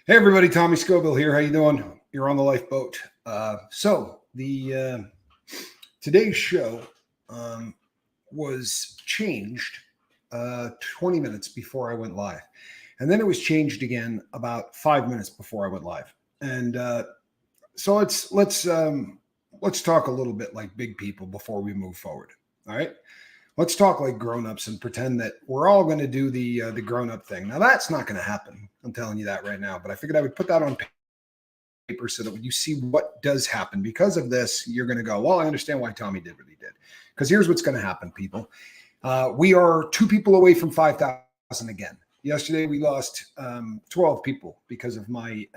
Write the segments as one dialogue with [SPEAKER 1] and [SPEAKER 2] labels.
[SPEAKER 1] Hey everybody, Tommy Scoville here. How you doing? You're on the lifeboat. The today's show was changed 20 minutes before I went live, and then it was changed again about 5 minutes before I went live. And so let's talk a little bit like big people before we move forward. All right. Let's talk like grown-ups and pretend that we're all going to do the grown-up thing. Now that's not going to happen. I'm telling you that right now. But I figured I would put that on paper so that when you see what does happen because of this, you're going to go, well, I understand why Tommy did what he did. Because here's what's going to happen, people. We are 2 people away from 5,000 again. Yesterday we lost 12 people because of my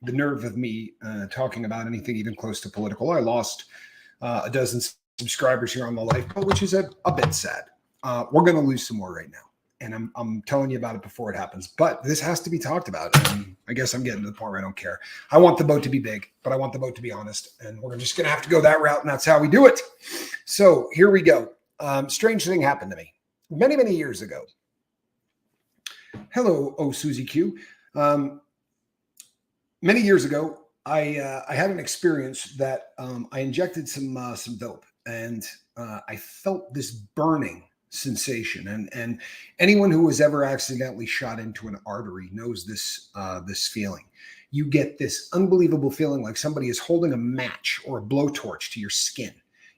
[SPEAKER 1] the nerve of me talking about anything even close to political. I lost a dozen subscribers here on the lifeboat, which is a bit sad. We're going to lose some more right now, and I'm telling you about it before it happens. But this has to be talked about. And I guess I'm getting to the point where I don't care. I want the boat to be big, but I want the boat to be honest, and we're just going to have to go that route, and that's how we do it. So here we go. Strange thing happened to me many years ago. Hello, Susie Q. Many years ago, I had an experience that I injected some dope. And I felt this burning sensation, and anyone who has ever accidentally shot into an artery knows this feeling. You get this unbelievable feeling like somebody is holding a match or a blowtorch to your skin.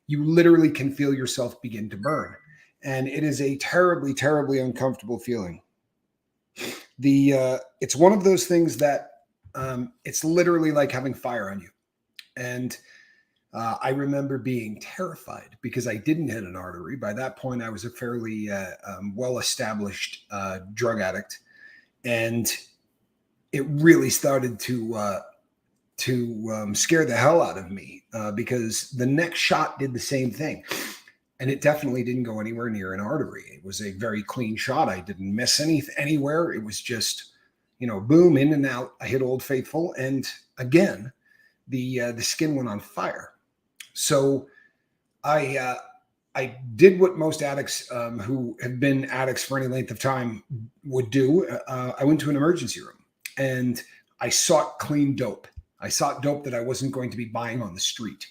[SPEAKER 1] You literally can feel yourself begin to burn, and it is a terribly uncomfortable feeling. It's one of those things that it's literally like having fire on you, and I remember being terrified because I didn't hit an artery. By that point, I was a fairly well-established drug addict, and it really started to scare the hell out of me because the next shot did the same thing, and it definitely didn't go anywhere near an artery. It was a very clean shot. I didn't miss anywhere. It was just, boom, in and out. I hit Old Faithful, and again, the skin went on fire. So I did what most addicts who have been addicts for any length of time would do. I went to an emergency room and I sought clean dope. I sought dope that I wasn't going to be buying on the street.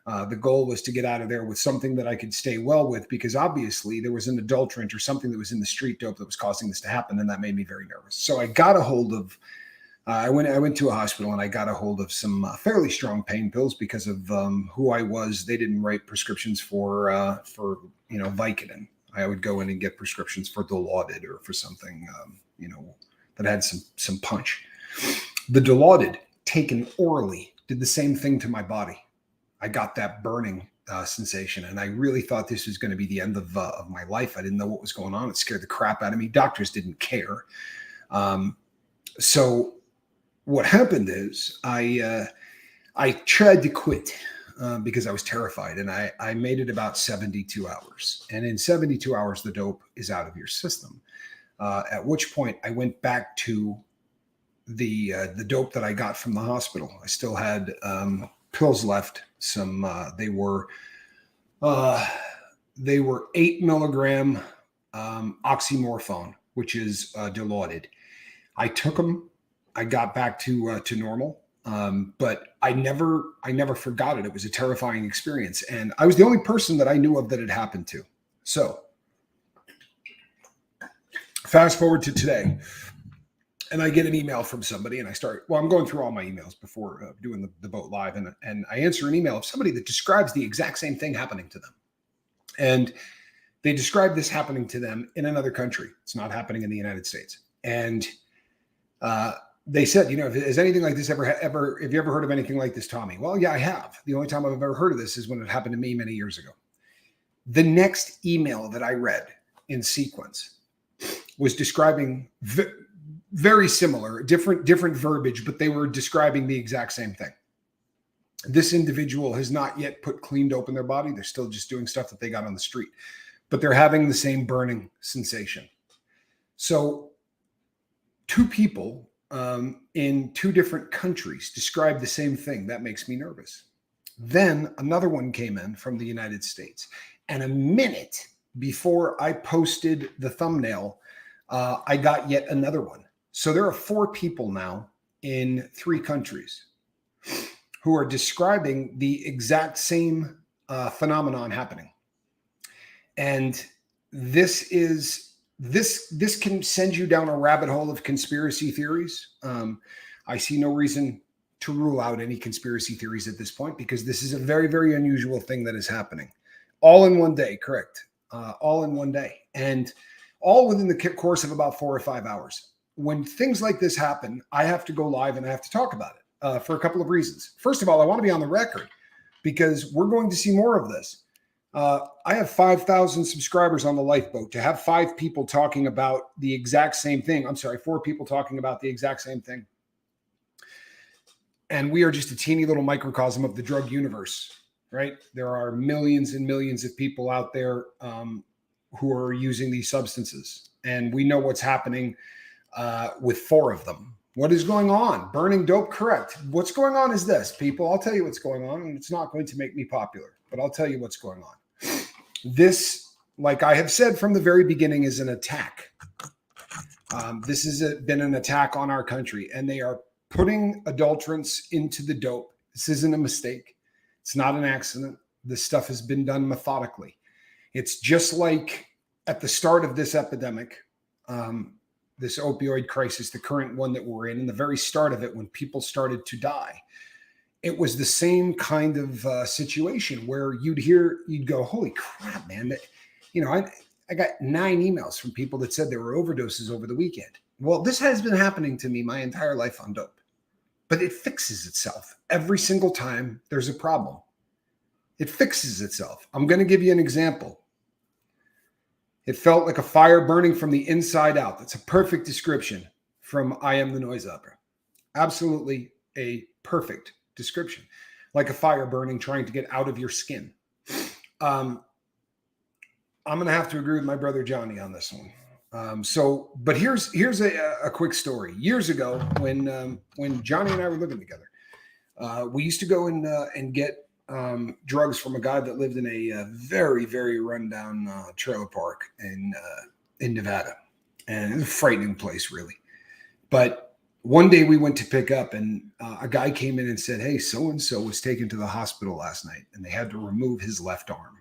[SPEAKER 1] The goal was to get out of there with something that I could stay well with, because obviously there was an adulterant or something that was in the street dope that was causing this to happen, and that made me very nervous. So I got a hold of I went to a hospital and I got a hold of some fairly strong pain pills because of who I was. They didn't write prescriptions for Vicodin. I would go in and get prescriptions for Dilaudid or for something that had some punch. The Dilaudid taken orally did the same thing to my body. I got that burning sensation, and I really thought this was going to be the end of my life. I didn't know what was going on. It scared the crap out of me. Doctors didn't care. So what happened is I tried to quit because I was terrified, and I made it about 72 hours. And in 72 hours, the dope is out of your system. At which point I went back to the dope that I got from the hospital. I still had pills left. They were 8 milligram oxymorphone, which is Dilaudid. I took them. I got back to normal, but I never forgot it. It was a terrifying experience, and I was the only person that I knew of that it happened to. So, fast forward to today, and I get an email from somebody, and I'm going through all my emails before doing the boat live, and I answer an email of somebody that describes the exact same thing happening to them, and they describe this happening to them in another country. It's not happening in the United States, and they said, has anything like this have you ever heard of anything like this, Tommy? Well, yeah, I have. The only time I've ever heard of this is when it happened to me many years ago. The next email that I read in sequence was describing very similar, different verbiage, but they were describing the exact same thing. This individual has not yet put clean dope in their body. They're still just doing stuff that they got on the street, but they're having the same burning sensation. So 2 people in 2 different countries describe the same thing. That makes me nervous. Then another one came in from the United States, and a minute before I posted the thumbnail, I got yet another one. So there are 4 people now in 3 countries who are describing the exact same phenomenon happening. And this can send you down a rabbit hole of conspiracy theories. I see no reason to rule out any conspiracy theories at this point, because this is a very, very unusual thing that is happening. All in one day, correct? All in one day. And all within the course of about 4 or 5 hours. When things like this happen, I have to go live and I have to talk about it for a couple of reasons. First of all, I want to be on the record because we're going to see more of this. I have 5,000 subscribers on the Lifeboat. To have 5 people talking about the exact same thing, 4 people talking about the exact same thing. And we are just a teeny little microcosm of the drug universe, right? There are millions and millions of people out there who are using these substances. And we know what's happening with 4 of them. What is going on? Burning dope, correct. What's going on is this, people. I'll tell you what's going on, and it's not going to make me popular, but I'll tell you what's going on. This, like I have said from the very beginning, is an attack. This has been an attack on our country, and they are putting adulterants into the dope. This isn't a mistake. It's not an accident. This stuff has been done methodically. It's just like at the start of this epidemic, this opioid crisis, the current one that we're in the very start of it, when people started to die, it was the same kind of situation where you'd go, holy crap, man. I got 9 emails from people that said there were overdoses over the weekend. Well, this has been happening to me my entire life on dope, but it fixes itself every single time there's a problem. It fixes itself. I'm going to give you an example. It felt like a fire burning from the inside out. That's a perfect description from I Am the Noise Opera. Absolutely a perfect description. Like a fire burning, trying to get out of your skin. I'm going to have to agree with my brother Johnny on this one. But here's a quick story. Years ago, when Johnny and I were living together, we used to go and get drugs from a guy that lived in a very, very rundown trailer park in Nevada. And it was a frightening place, really. But one day we went to pick up, and a guy came in and said, hey, so-and-so was taken to the hospital last night, and they had to remove his left arm.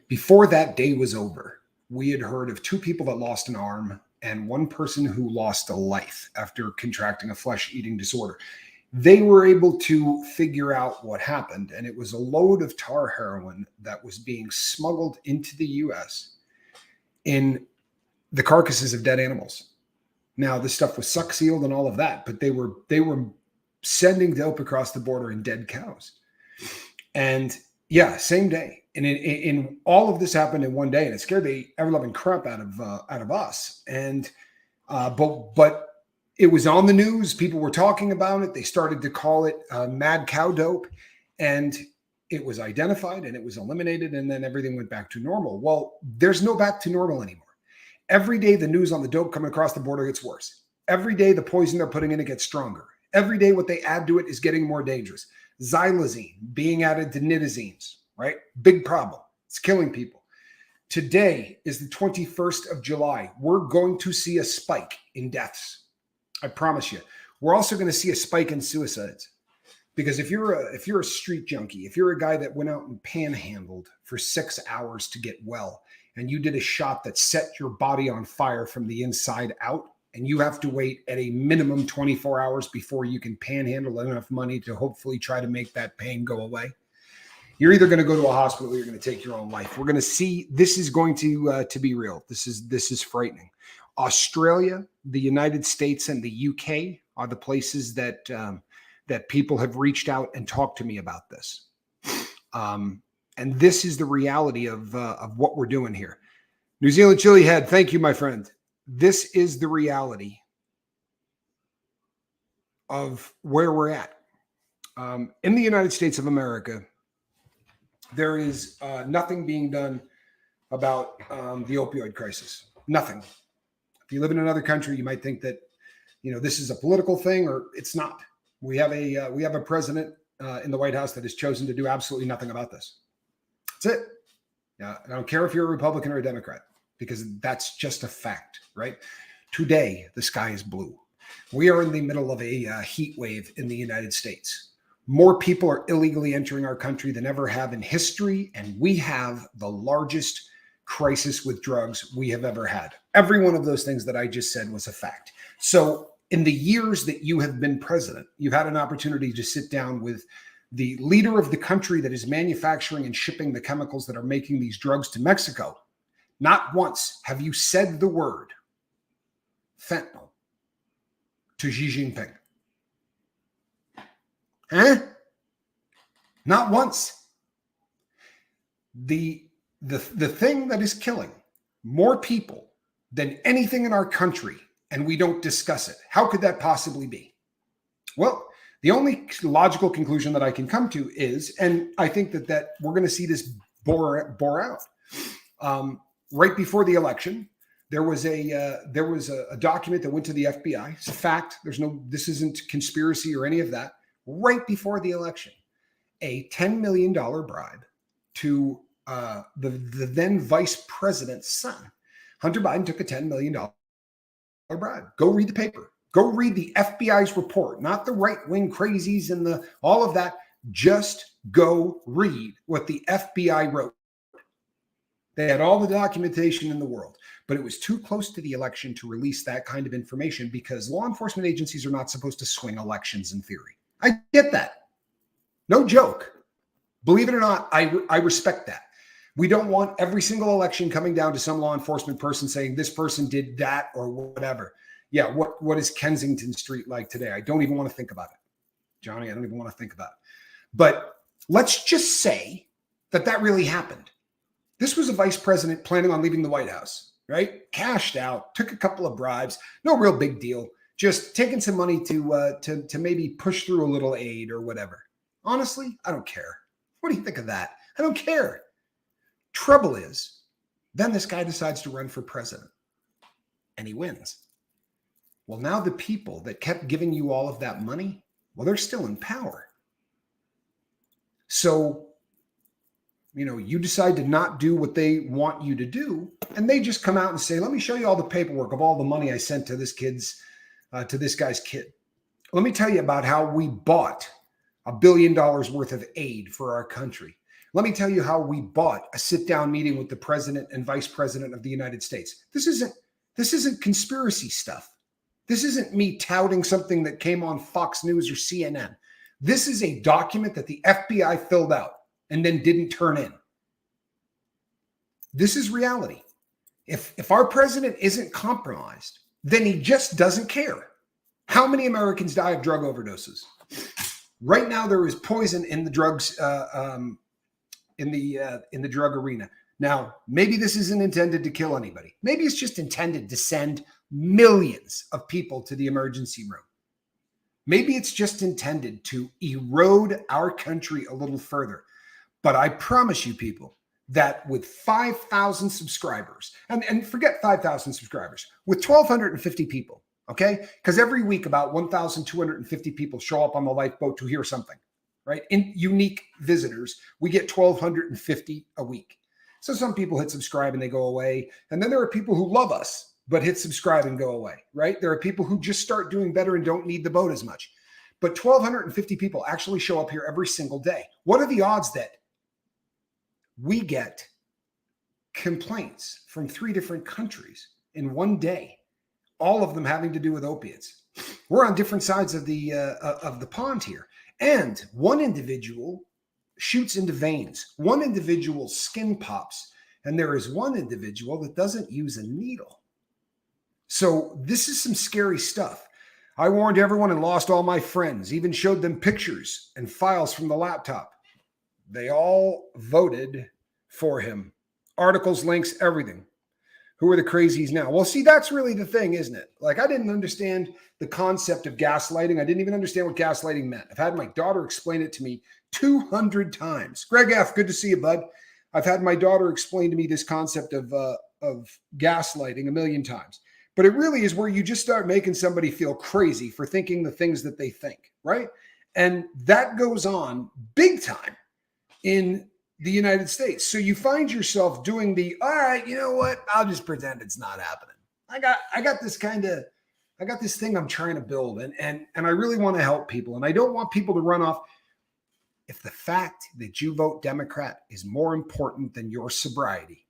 [SPEAKER 1] Before that day was over, we had heard of 2 people that lost an arm and 1 person who lost a life after contracting a flesh-eating disorder. They were able to figure out what happened, and it was a load of tar heroin that was being smuggled into the U.S. in the carcasses of dead animals. Now, this stuff was suck sealed and all of that, but they were sending dope across the border in dead cows. And yeah, same day. And in all of this happened in one day, and it scared the ever-loving crap out of us. And but it was on the news. People were talking about it. They started to call it mad cow dope, and it was identified and it was eliminated, and then everything went back to normal. Well, there's no back to normal anymore. Every day the news on the dope coming across the border gets worse. Every day the poison they're putting in it gets stronger. Every day what they add to it is getting more dangerous. Xylazine being added to nitazines, right? Big problem. It's killing people. Today is the 21st of July. We're going to see a spike in deaths. I promise you. We're also going to see a spike in suicides. Because if you're a street junkie, if you're a guy that went out and panhandled for 6 hours to get well, and you did a shot that set your body on fire from the inside out, and you have to wait at a minimum 24 hours before you can panhandle enough money to hopefully try to make that pain go away, you're either going to go to a hospital or you're going to take your own life. We're going to see, this is going to be real. This is frightening. Australia, the United States, and the UK are the places that people have reached out and talked to me about this. And this is the reality of what we're doing here. New Zealand Chili Head, thank you, my friend. This is the reality of where we're at. In the United States of America, there is nothing being done about the opioid crisis. Nothing. If you live in another country, you might think that, this is a political thing, or it's not. We have a president in the White House that has chosen to do absolutely nothing about this. That's it. I don't care if you're a Republican or a Democrat, because that's just a fact, right? Today, the sky is blue. We are in the middle of a heat wave in the United States. More people are illegally entering our country than ever have in history, and we have the largest crisis with drugs we have ever had. Every one of those things that I just said was a fact. So in the years that you have been president, you've had an opportunity to sit down with the leader of the country that is manufacturing and shipping the chemicals that are making these drugs to Mexico. Not once have you said the word fentanyl to Xi Jinping. Huh? Not once. The thing that is killing more people than anything in our country, and we don't discuss it. How could that possibly be? Well, the only logical conclusion that I can come to is, and I think that we're going to see this bore out. Right before the election, there was a document that went to the FBI. It's a fact. This isn't conspiracy or any of that. Right before the election, a $10 million bribe to the then vice president's son. Hunter Biden took a $10 million bribe. Go read the paper. Go read the FBI's report, not the right-wing crazies and all of that. Just go read what the FBI wrote. They had all the documentation in the world, but it was too close to the election to release that kind of information because law enforcement agencies are not supposed to swing elections in theory. I get that. No joke. Believe it or not, I respect that. We don't want every single election coming down to some law enforcement person saying this person did that or whatever. Yeah, what is Kensington Street like today? I don't even want to think about it. Johnny, I don't even want to think about it. But let's just say that really happened. This was a vice president planning on leaving the White House, right? Cashed out, took a couple of bribes, no real big deal. Just taking some money to maybe push through a little aid or whatever. Honestly, I don't care. What do you think of that? I don't care. Trouble is, then this guy decides to run for president and he wins. Well, now the people that kept giving you all of that money, well, they're still in power. So, you decide to not do what they want you to do, and they just come out and say, let me show you all the paperwork of all the money I sent to this guy's kid. Let me tell you about how we bought $1 billion worth of aid for our country. Let me tell you how we bought a sit-down meeting with the president and vice president of the United States. This isn't conspiracy stuff. This isn't me touting something that came on Fox News or CNN. This is a document that the FBI filled out and then didn't turn in. This is reality. If our president isn't compromised, then he just doesn't care. How many Americans die of drug overdoses? Right now, there is poison in the drugs in the drug arena. Now, maybe this isn't intended to kill anybody. Maybe it's just intended to send millions of people to the emergency room. Maybe it's just intended to erode our country a little further. But I promise you, people, that with 5,000 subscribers, and forget 5,000 subscribers, with 1,250 people, okay? Because every week about 1,250 people show up on the lifeboat to hear something, right? In unique visitors, we get 1,250 a week. So some people hit subscribe and they go away. And then there are people who love us, but hit subscribe and go away, right? There are people who just start doing better and don't need the boat as much. But 1,250 people actually show up here every single day. What are the odds that we get complaints from 3 different countries in one day, all of them having to do with opiates? We're on different sides of the pond here. And one individual shoots into veins. One individual's skin pops. And there is one individual that doesn't use a needle. So this is some scary stuff. I warned everyone and lost all my friends, even showed them pictures and files from the laptop. They all voted for him. Articles, links, everything. Who are the crazies now? Well, see, that's really the thing, isn't it? Like, I didn't understand the concept of gaslighting. I didn't even understand what gaslighting meant. I've had my daughter explain it to me 200 times. Greg F., good to see you, bud. I've had my daughter explain to me this concept of gaslighting a million times. But it really is where you just start making somebody feel crazy for thinking the things that they think, right? And that goes on big time in the United States. So you find yourself doing all right, you know what? I'll just pretend it's not happening. I got this kind of I got this thing I'm trying to build, and I really want to help people, and I don't want people to run off. If the fact that you vote Democrat is more important than your sobriety,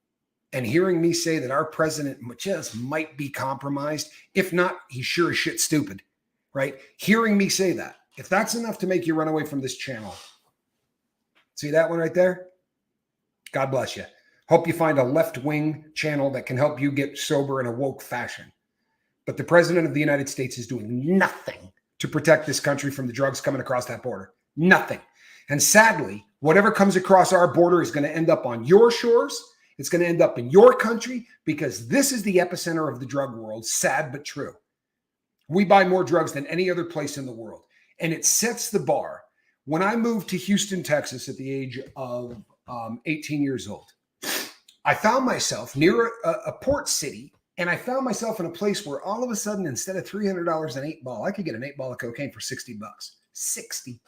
[SPEAKER 1] and hearing me say that our president just might be compromised, if not, he's sure as shit stupid, right? Hearing me say that, if that's enough to make you run away from this channel, see that one right there? God bless you. Hope you find a left-wing channel that can help you get sober in a woke fashion. But the president of the United States is doing nothing to protect this country from the drugs coming across that border. Nothing. And sadly, whatever comes across our border is going to end up on your shores. It's going to end up in your country because this is the epicenter of the drug world. Sad but true. We buy more drugs than any other place in the world. And it sets the bar. When I moved to Houston, Texas at the age of 18 years old, I found myself near a port city, and I found myself in a place where all of a sudden, instead of $300 an 8-ball, I could get an 8-ball of cocaine for $60. $60.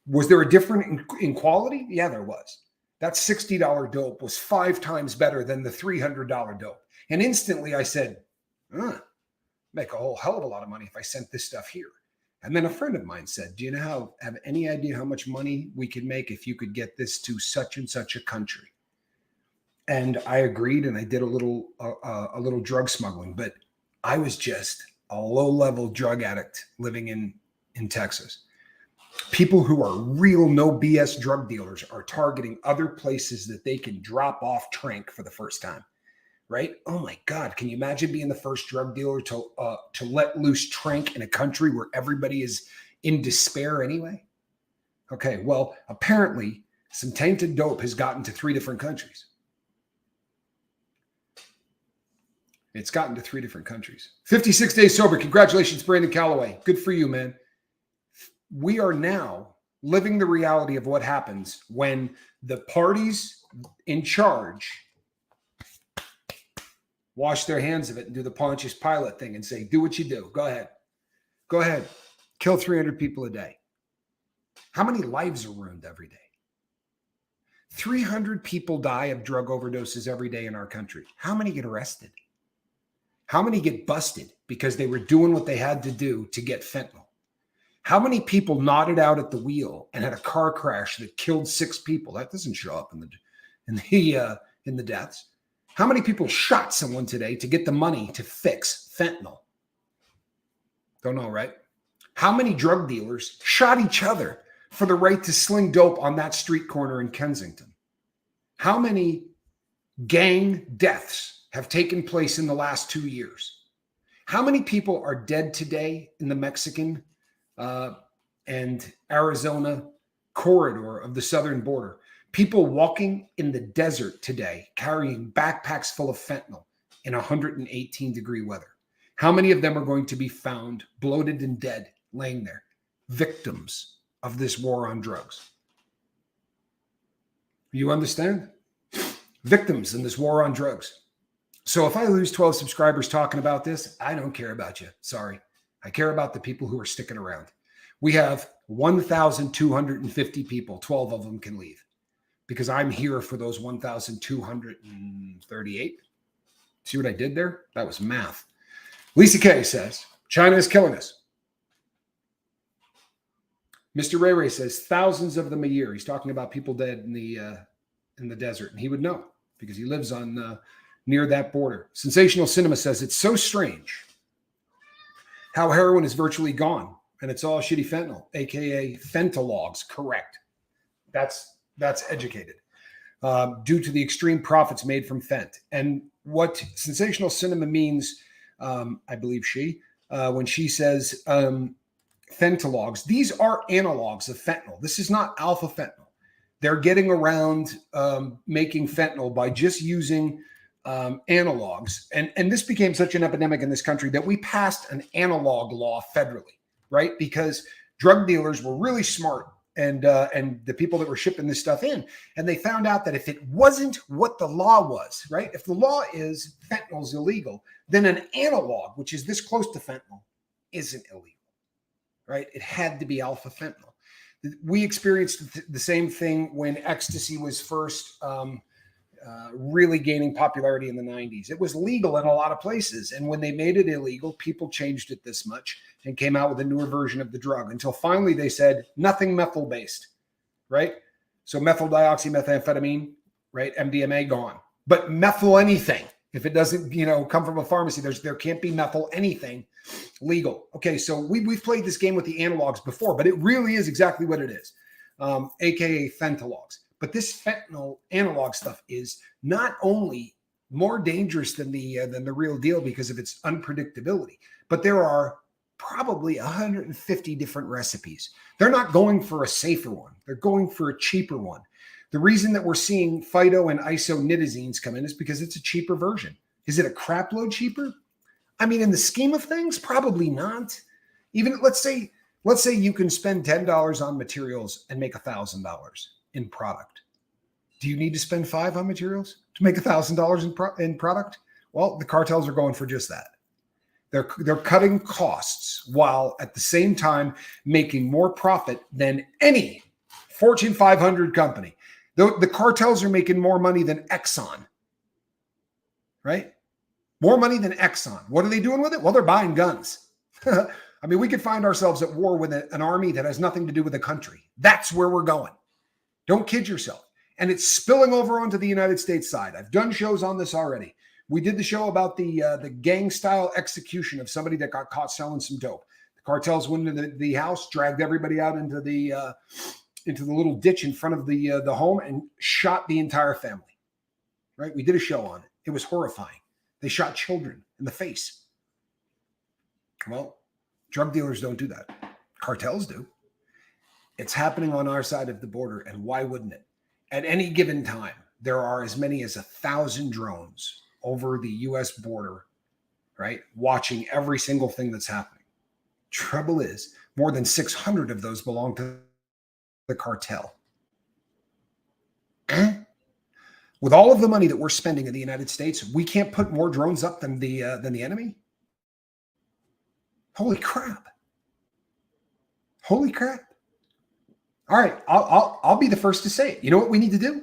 [SPEAKER 1] Was there a difference in quality? Yeah, there was. That $60 dope was 5 times better than the $300 dope. And instantly I said, make a whole hell of a lot of money if I sent this stuff here. And then a friend of mine said, do you know have any idea how much money we could make if you could get this to such and such a country? And I agreed, and I did a little drug smuggling, but I was just a low-level drug addict living in Texas. People who are real no BS drug dealers are targeting other places that they can drop off trank for the first time, right? Oh my God, can you imagine being the first drug dealer to let loose trank in a country where everybody is in despair anyway? Okay, well, apparently some tainted dope has gotten to 3 different countries. It's gotten to 3 different countries. 56 days sober. Congratulations, Brandon Calloway. Good for you, man. We are now living the reality of what happens when the parties in charge wash their hands of it and do the Pontius Pilate thing and say, do what you do. Go ahead. Go ahead. Kill 300 people a day. How many lives are ruined every day? 300 people die of drug overdoses every day in our country. How many get arrested? How many get busted because they were doing what they had to do to get fentanyl? How many people nodded out at the wheel and had a car crash that killed 6 people? That doesn't show up in the deaths. How many people shot someone today to get the money to fix fentanyl? Don't know, right? How many drug dealers shot each other for the right to sling dope on that street corner in Kensington? How many gang deaths have taken place in the last 2 years? How many people are dead today in the Mexican and Arizona corridor of the southern border? People walking in the desert today carrying backpacks full of fentanyl in 118-degree weather. How many of them are going to be found bloated and dead, laying there, victims of this war on drugs? You understand? Victims in this war on drugs. So if I lose 12 subscribers talking about this, I don't care about you. Sorry. I care about the people who are sticking around. We have 1,250 people. 12 of them can leave because I'm here for those 1,238. See what I did there? That was math. Lisa K says, China is killing us. Mr. Ray Ray says, thousands of them a year. He's talking about people dead in the desert, and he would know because he lives on near that border. Sensational Cinema says, it's so strange how heroin is virtually gone, and it's all shitty fentanyl, aka fentanylogs. Correct. That's educated. Due to the extreme profits made from fent. And what Sensational Cinema means, I believe when she says fentanylogs, these are analogs of fentanyl. This is not alpha fentanyl. They're getting around making fentanyl by just using analogs. And this became such an epidemic in this country that we passed an analog law federally, right? Because drug dealers were really smart and the people that were shipping this stuff in, and they found out that if it wasn't what the law was, right? If the law is fentanyl's illegal, then an analog, which is this close to fentanyl, isn't illegal, right? It had to be alpha fentanyl. We experienced the same thing when ecstasy was first really gaining popularity in the 90s. It was legal in a lot of places. And when they made it illegal, people changed it this much and came out with a newer version of the drug until finally they said nothing methyl based, right? So methyl dioxymethamphetamine, right? MDMA gone. But methyl anything, if it doesn't, come from a pharmacy, there can't be methyl anything legal. Okay, so we've played this game with the analogs before, but it really is exactly what it is, aka fentanylogs. But this fentanyl analog stuff is not only more dangerous than the real deal because of its unpredictability, but there are probably 150 different recipes. They're not going for a safer one. They're going for a cheaper one. The reason that we're seeing phyto and isonitazines come in is because it's a cheaper version. Is it a crap load cheaper? I mean, in the scheme of things, probably not. Even let's say you can spend $10 on materials and make $1,000 in product. Do you need to spend $5 on materials to make $1,000 in product? Well, the cartels are going for just that. They're cutting costs while at the same time making more profit than any Fortune 500 company. The cartels are making more money than Exxon, right? More money than Exxon. What are they doing with it? Well, they're buying guns. I mean, we could find ourselves at war with an army that has nothing to do with the country. That's where we're going. Don't kid yourself. And it's spilling over onto the United States side. I've done shows on this already. We did the show about the gang-style execution of somebody that got caught selling some dope. The cartels went into the house, dragged everybody out into the little ditch in front of the home and shot the entire family. Right? We did a show on it. It was horrifying. They shot children in the face. Well, drug dealers don't do that. Cartels do. It's happening on our side of the border, and why wouldn't it? At any given time, there are as many as 1,000 drones over the U.S. border, right, watching every single thing that's happening. Trouble is, more than 600 of those belong to the cartel. With all of the money that we're spending in the United States, we can't put more drones up than the enemy. Holy crap! Holy crap! All right, I'll be the first to say it. You know what we need to do?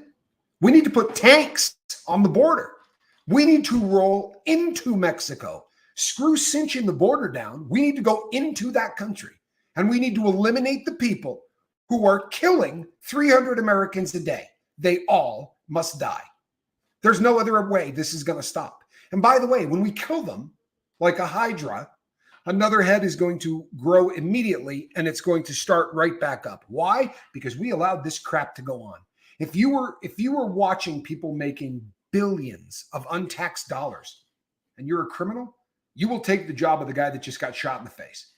[SPEAKER 1] We need to put tanks on the border. We need to roll into Mexico. Screw cinching the border down. We need to go into that country, and we need to eliminate the people who are killing 300 Americans a day. They all must die. There's no other way this is going to stop. And by the way, when we kill them, like a hydra, another head is going to grow immediately, and it's going to start right back up. Why? Because we allowed this crap to go on. If you were watching people making billions of untaxed dollars, and you're a criminal, you will take the job of the guy that just got shot in the face.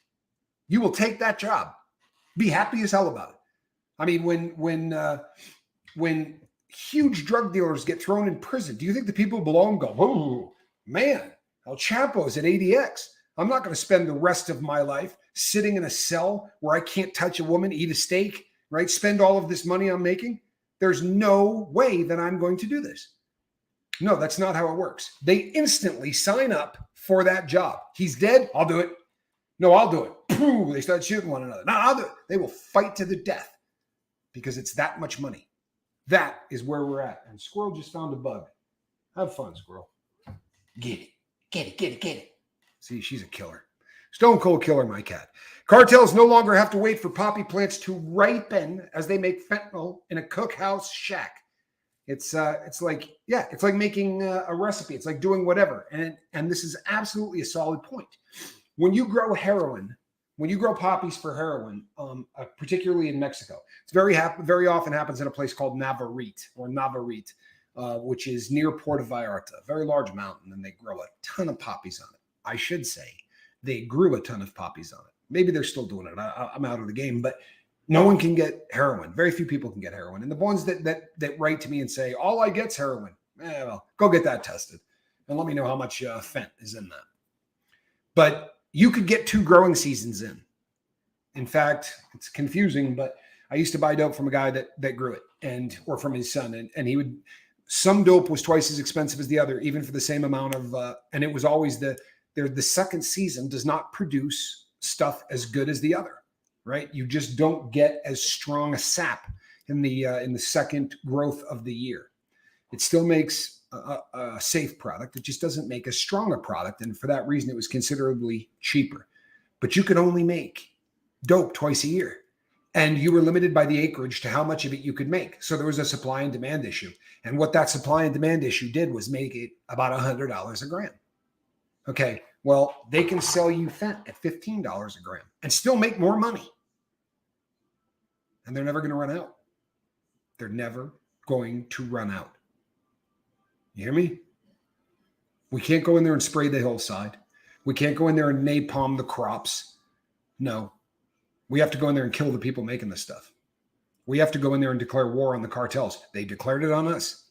[SPEAKER 1] You will take that job. Be happy as hell about it. I mean, when huge drug dealers get thrown in prison, do you think the people below them go, "Oh man, El Chapo's at ADX. I'm not going to spend the rest of my life sitting in a cell where I can't touch a woman, eat a steak, right? Spend all of this money I'm making. There's no way that I'm going to do this." No, that's not how it works. They instantly sign up for that job. He's dead. I'll do it. No, I'll do it. Pooh, they start shooting one another. No, I'll do it. They will fight to the death because it's that much money. That is where we're at. And Squirrel just found a bug. Have fun, Squirrel. Get it. Get it. Get it. Get it. See, she's a killer. Stone cold killer, my cat. Cartels no longer have to wait for poppy plants to ripen as they make fentanyl in a cookhouse shack. It's like making a recipe. It's like doing whatever. And this is absolutely a solid point. When you grow heroin, when you grow poppies for heroin, particularly in Mexico, it's very often happens in a place called Navarrete, which is near Puerto Vallarta, a very large mountain, and they grow a ton of poppies on it. I should say they grew a ton of poppies on it. Maybe they're still doing it. I'm out of the game, but no one can get heroin. Very few people can get heroin. And the ones that write to me and say, all I get's heroin, well, go get that tested and let me know how much fent is in that. But you could get 2 growing seasons in. In fact, it's confusing, but I used to buy dope from a guy that grew it or from his son. And some dope was twice as expensive as the other, even for the same amount of, and it was always the second season does not produce stuff as good as the other, right? You just don't get as strong a sap in the second growth of the year. It still makes a safe product. It just doesn't make a stronger product. And for that reason, it was considerably cheaper. But you could only make dope twice a year. And you were limited by the acreage to how much of it you could make. So there was a supply and demand issue. And what that supply and demand issue did was make it about $100 a gram. Okay, well, they can sell you fent at $15 a gram and still make more money. And they're never going to run out. They're never going to run out. You hear me? We can't go in there and spray the hillside. We can't go in there and napalm the crops. No. We have to go in there and kill the people making this stuff. We have to go in there and declare war on the cartels. They declared it on us.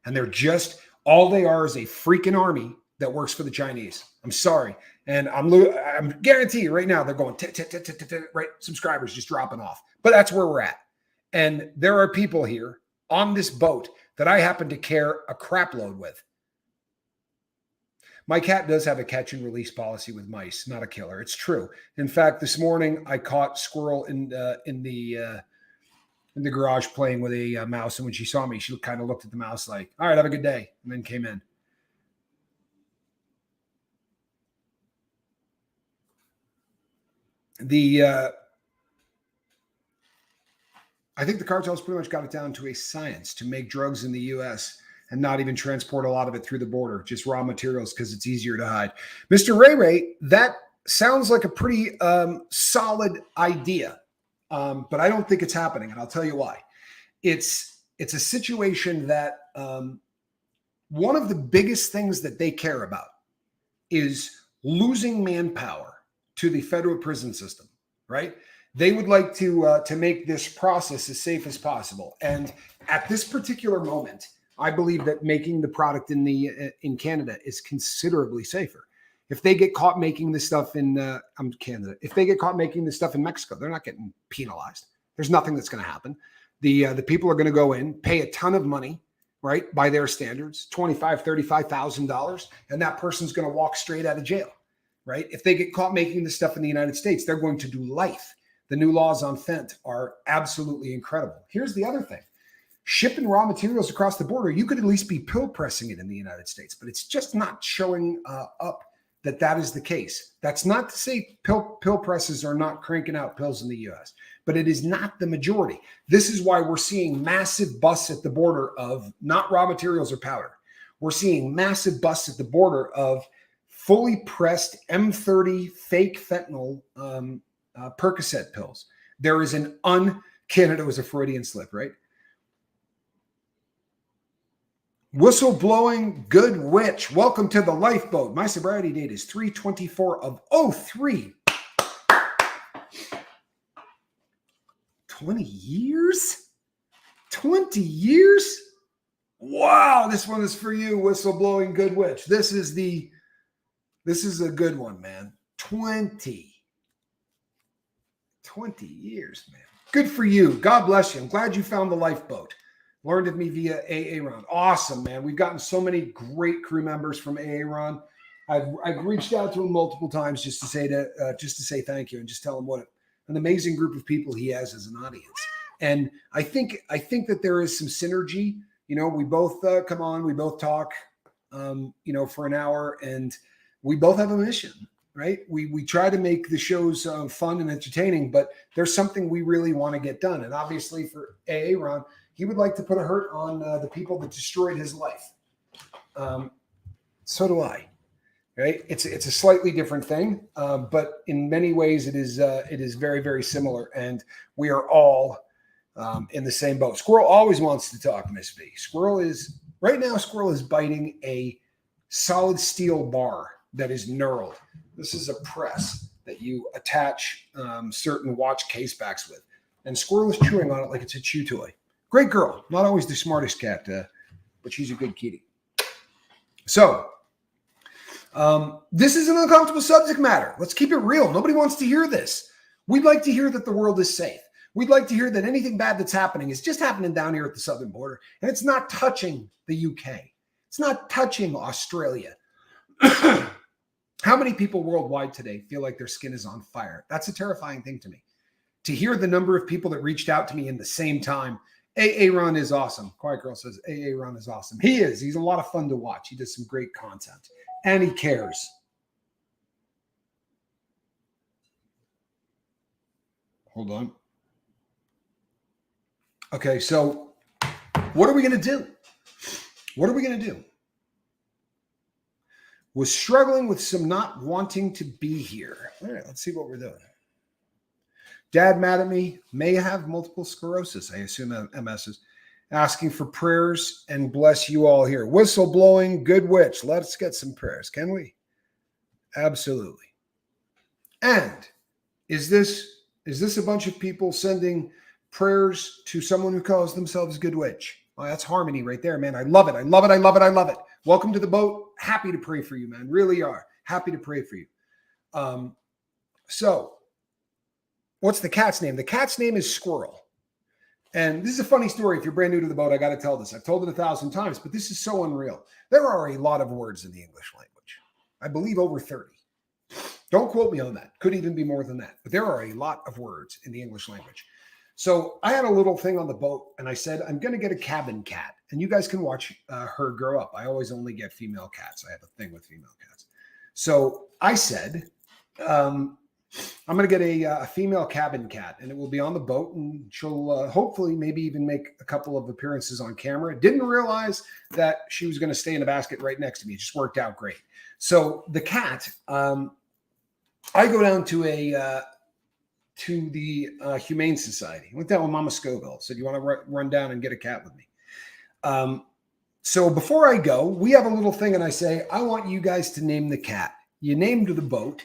[SPEAKER 1] And they're just, all they are is a freaking army that works for the Chinese. I'm sorry. And I'm guarantee you right now, they're going, right? Subscribers just dropping off. But that's where we're at. And there are people here on this boat that I happen to care a crap load with. My cat does have a catch and release policy with mice, not a killer. It's true. In fact, this morning I caught squirrel in the garage playing with a mouse. And when she saw me, she kind of looked at the mouse like, all right, have a good day. And then came in. I think the cartels pretty much got it down to a science to make drugs in the U.S. and not even transport a lot of it through the border, just raw materials because it's easier to hide. Mr. Ray, that sounds like a pretty solid idea, but I don't think it's happening, and I'll tell you why. It's a situation that one of the biggest things that they care about is losing manpower to the federal prison system, right? They would like to make this process as safe as possible. And at this particular moment, I believe that making the product in Canada is considerably safer. If they get caught making this stuff in Canada, if they get caught making this stuff in Mexico, they're not getting penalized. There's nothing that's going to happen. The people are going to go in, pay a ton of money, right, by their standards, $25,000, $35,000, and that person's going to walk straight out of jail, right? If they get caught making this stuff in the United States, they're going to do life. The new laws on fent are absolutely incredible. Here's the other thing. Shipping raw materials across the border, you could at least be pill pressing it in the United States, but it's just not showing up that is the case. That's not to say pill presses are not cranking out pills in the U.S., but it is not the majority. This is why we're seeing massive busts at the border of not raw materials or powder. We're seeing massive busts at the border of fully pressed M30 fake fentanyl Percocet pills. There is Canada was a Freudian slip, right? Whistleblowing good witch. Welcome to the lifeboat. My sobriety date is 3/24 of 03. 20 years? 20 years? Wow, this one is for you, whistleblowing good witch. This is a good one, man. 20 years, man. Good for you. God bless you. I'm glad you found the lifeboat. Learned of me via AA Ron. Awesome, man. We've gotten so many great crew members from AA Ron. I've reached out to him multiple times just to say thank you and just tell him what an amazing group of people he has as an audience. And I think that there is some synergy. You know, we both come on, we both talk, for an hour, and we both have a mission. Right? We try to make the shows fun and entertaining, but there's something we really want to get done. And obviously for AA Ron, he would like to put a hurt on the people that destroyed his life. So do I. Right? It's a slightly different thing, but in many ways it is very, very similar. And we are all in the same boat. Squirrel always wants to talk, Miss B. Squirrel is biting a solid steel bar that is knurled. This is a press that you attach certain watch case backs with. And Squirrel is chewing on it like it's a chew toy. Great girl. Not always the smartest cat, but she's a good kitty. So this is an uncomfortable subject matter. Let's keep it real. Nobody wants to hear this. We'd like to hear that the world is safe. We'd like to hear that anything bad that's happening is just happening down here at the southern border. And it's not touching the UK. It's not touching Australia. How many people worldwide today feel like their skin is on fire? That's a terrifying thing to me. To hear the number of people that reached out to me in the same time AA Ron is awesome. Quiet Girl says AA Ron is awesome. He is. He's a lot of fun to watch. He does some great content. And he cares. Hold on. Okay, so what are we going to do? What are we going to do? Was struggling with some not wanting to be here. All right, let's see what we're doing. Dad mad at me, may have multiple sclerosis. I assume MS is asking for prayers and bless you all here. Whistle blowing, good witch. Let's get some prayers, can we? Absolutely. And is this a bunch of people sending prayers to someone who calls themselves good witch? Oh, that's harmony right there, man. I love it. I love it. I love it. I love it. Welcome to the boat. Happy to pray for you, man. Really are. Happy to pray for you. So what's the cat's name? The cat's name is Squirrel. And this is a funny story. If you're brand new to the boat, I got to tell this. I've told it 1,000 times, but this is so unreal. There are a lot of words in the English language. I believe over 30. Don't quote me on that. Could even be more than that. But there are a lot of words in the English language. So I had a little thing on the boat, and I said, I'm going to get a cabin cat. And you guys can watch her grow up. I always only get female cats. I have a thing with female cats. So I said, I'm going to get a female cabin cat, and it will be on the boat, and she'll hopefully maybe even make a couple of appearances on camera. Didn't realize that she was going to stay in a basket right next to me. It just worked out great. So the cat, I go down to the Humane Society. Went down with Mama Scoville. Said, you want to run down and get a cat with me? So before I go, we have a little thing, and I say, I want you guys to name the cat. You named the boat,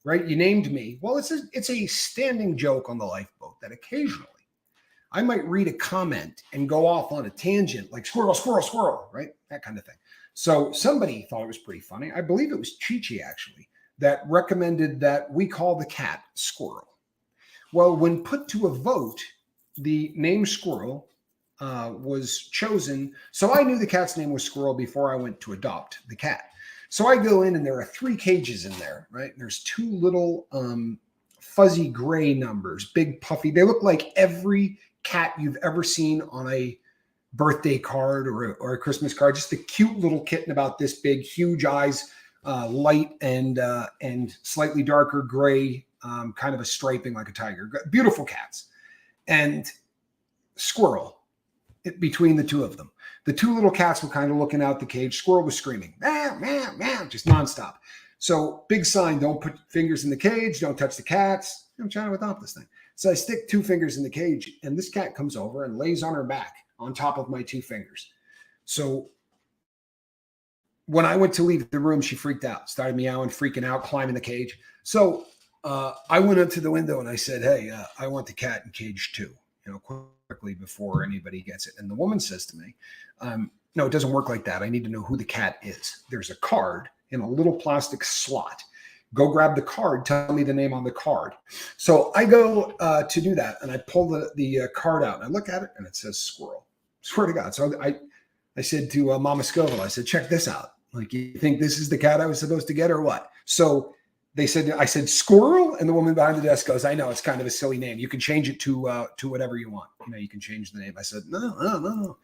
[SPEAKER 1] right? You named me. Well, it's a standing joke on the lifeboat that occasionally I might read a comment and go off on a tangent like squirrel, squirrel, squirrel, right? That kind of thing. So somebody thought it was pretty funny. I believe it was Chi-Chi, actually, that recommended that we call the cat Squirrel. Well, when put to a vote, the name Squirrel was chosen. So I knew the cat's name was Squirrel before I went to adopt the cat. So I go in, and there are 3 cages in there, right? There's 2 little fuzzy gray numbers, big puffy. They look like every cat you've ever seen on a birthday card or a Christmas card. Just a cute little kitten about this big, huge eyes, light and slightly darker gray, kind of a striping like a tiger. Beautiful cats. And Squirrel, between the 2 of them. The 2 little cats were kind of looking out the cage. Squirrel was screaming, meow, meow, meow, just nonstop. So big sign, don't put fingers in the cage, don't touch the cats. I'm trying to adopt this thing. So I stick 2 fingers in the cage, and this cat comes over and lays on her back on top of my 2 fingers. So when I went to leave the room, she freaked out, started meowing, freaking out, climbing the cage. So I went up to the window and I said, hey, I want the cat in cage 2, quickly before anybody gets it. And the woman says to me, no, it doesn't work like that. I need to know who the cat is. There's a card in a little plastic slot. Go grab the card. Tell me the name on the card. So I go to do that, and I pull the card out, and I look at it, and it says Squirrel. Swear to God. So I said to Mama Scoville, I said, check this out. Like, you think this is the cat I was supposed to get or what? So I said Squirrel, and the woman behind the desk goes, I know, it's kind of a silly name. You can change it to whatever you want. You can change the name. I said, no.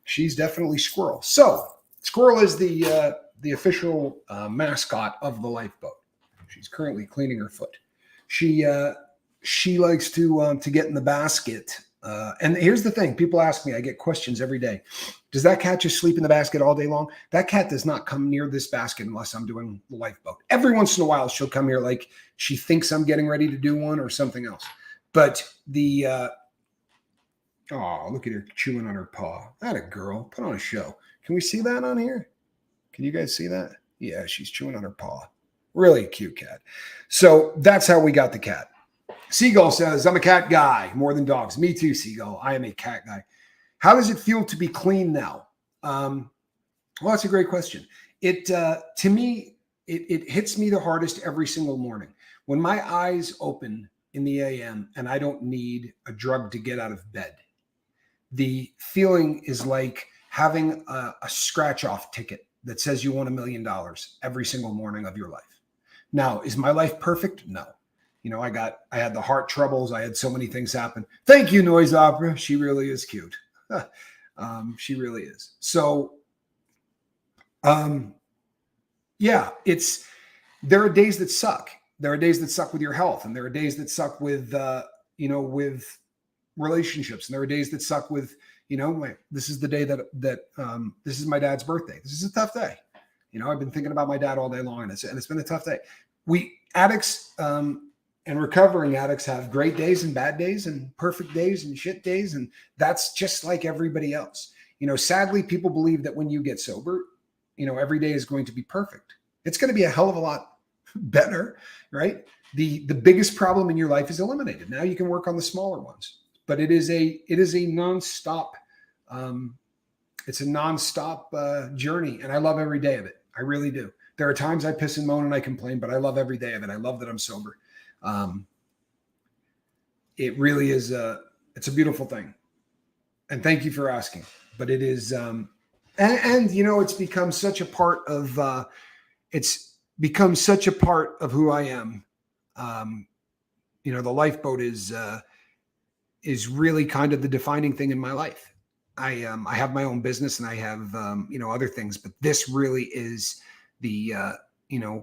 [SPEAKER 1] She's definitely Squirrel. So Squirrel is the official mascot of the lifeboat. She's currently cleaning her foot. She likes to get in the basket. And here's the thing. People ask me, I get questions every day. Does that cat just sleep in the basket all day long? That cat does not come near this basket unless I'm doing the lifeboat. Every once in a while, she'll come here like she thinks I'm getting ready to do one or something else. But look at her chewing on her paw. That a girl. Put on a show. Can we see that on here? Can you guys see that? Yeah, she's chewing on her paw. Really cute cat. So that's how we got the cat. Seagull says, I'm a cat guy, more than dogs. Me too, Seagull. I am a cat guy. How does it feel to be clean now? Well, that's a great question. To me, it hits me the hardest every single morning. When my eyes open in the AM and I don't need a drug to get out of bed, the feeling is like having a scratch-off ticket that says you won $1 million every single morning of your life. Now, is my life perfect? No. I had the heart troubles. I had so many things happen. Thank you, Noise Opera. She really is cute. She really is. So, yeah, there are days that suck. There are days that suck with your health, and there are days that suck with, with relationships, and there are days that suck with, this is the day that this is my dad's birthday. This is a tough day. I've been thinking about my dad all day long, and it's been a tough day. We addicts and recovering addicts have great days and bad days and perfect days and shit days, and that's just like everybody else. Sadly, people believe that when you get sober, every day is going to be perfect. It's going to be a hell of a lot better, right? The biggest problem in your life is eliminated. Now you can work on the smaller ones, but it is a nonstop. It's a nonstop journey, and I love every day of it. I really do. There are times I piss and moan and I complain, but I love every day of it. I love that I'm sober. It really is it's a beautiful thing. And thank you for asking. But it is, and it's become such a part of, who I am. The lifeboat is really kind of the defining thing in my life. I have my own business and I have, other things, but this really is the, the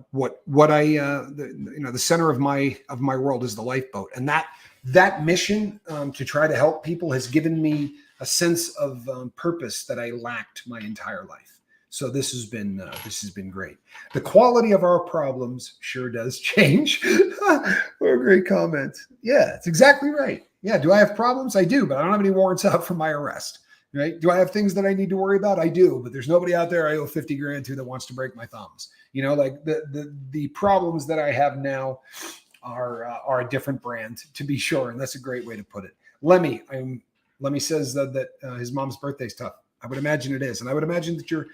[SPEAKER 1] center of my world is the lifeboat. And that mission to try to help people has given me a sense of purpose that I lacked my entire life. So this has been great. The quality of our problems sure does change. What a great comment. Yeah, it's exactly right. Yeah. Do I have problems? I do, but I don't have any warrants out for my arrest. Right? Do I have things that I need to worry about? I do, but there's nobody out there I owe 50 grand to that wants to break my thumbs. Like the problems that I have now are a different brand, to be sure. And that's a great way to put it. Lemmy says that his mom's birthday's tough. I would imagine it is. And I would imagine that your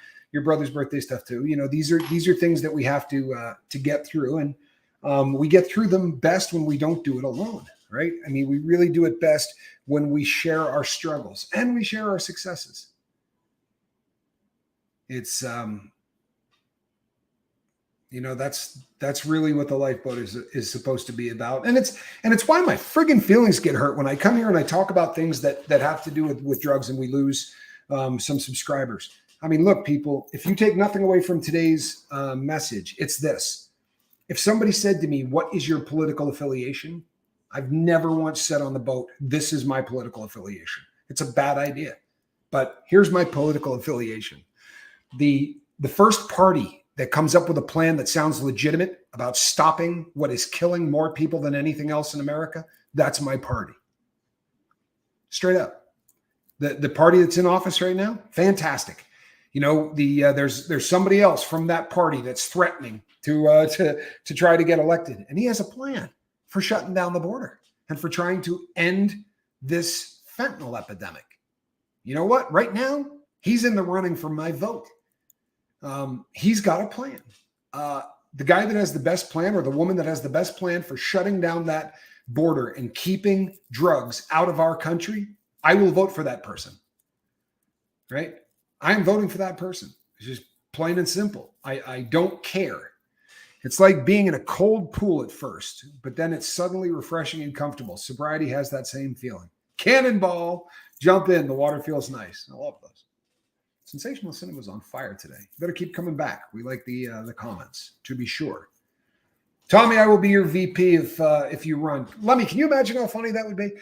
[SPEAKER 1] brother's birthday's tough too. These are things that we have to get through. And we get through them best when we don't do it alone. Right? I mean, we really do it best when we share our struggles and we share our successes. It's, that's really what the lifeboat is supposed to be about. And it's why my friggin' feelings get hurt when I come here and I talk about things that have to do with drugs and we lose some subscribers. I mean, look, people, if you take nothing away from today's message, it's this. If somebody said to me, what is your political affiliation? I've never once said on the boat, this is my political affiliation. It's a bad idea. But here's my political affiliation. The first party that comes up with a plan that sounds legitimate about stopping what is killing more people than anything else in America, that's my party. Straight up. The party that's in office right now, fantastic. There's somebody else from that party that's threatening to try to get elected. And he has a plan for shutting down the border and for trying to end this fentanyl epidemic. You know what? Right now, he's in the running for my vote. He's got a plan. The guy that has the best plan, or the woman that has the best plan for shutting down that border and keeping drugs out of our country, I will vote for that person. Right? I'm voting for that person. It's just plain and simple. I don't care. It's like being in a cold pool at first, but then it's suddenly refreshing and comfortable. Sobriety has that same feeling. Cannonball, jump in. The water feels nice. I love those. Sensational Cinema's on fire today. You better keep coming back. We like the comments, to be sure. Tommy, I will be your VP if you run. Lemmy, can you imagine how funny that would be?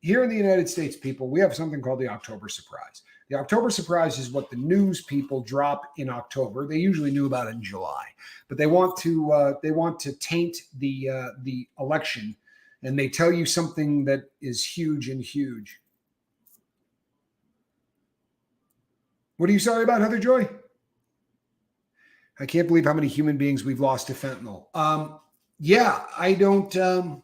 [SPEAKER 1] Here in the United States, people, we have something called the October Surprise. The October Surprise is what the news people drop in October. They usually knew about it in July, but they want to taint the election, and they tell you something that is huge and huge. What are you sorry about, Heather Joy? I can't believe how many human beings we've lost to fentanyl. I don't.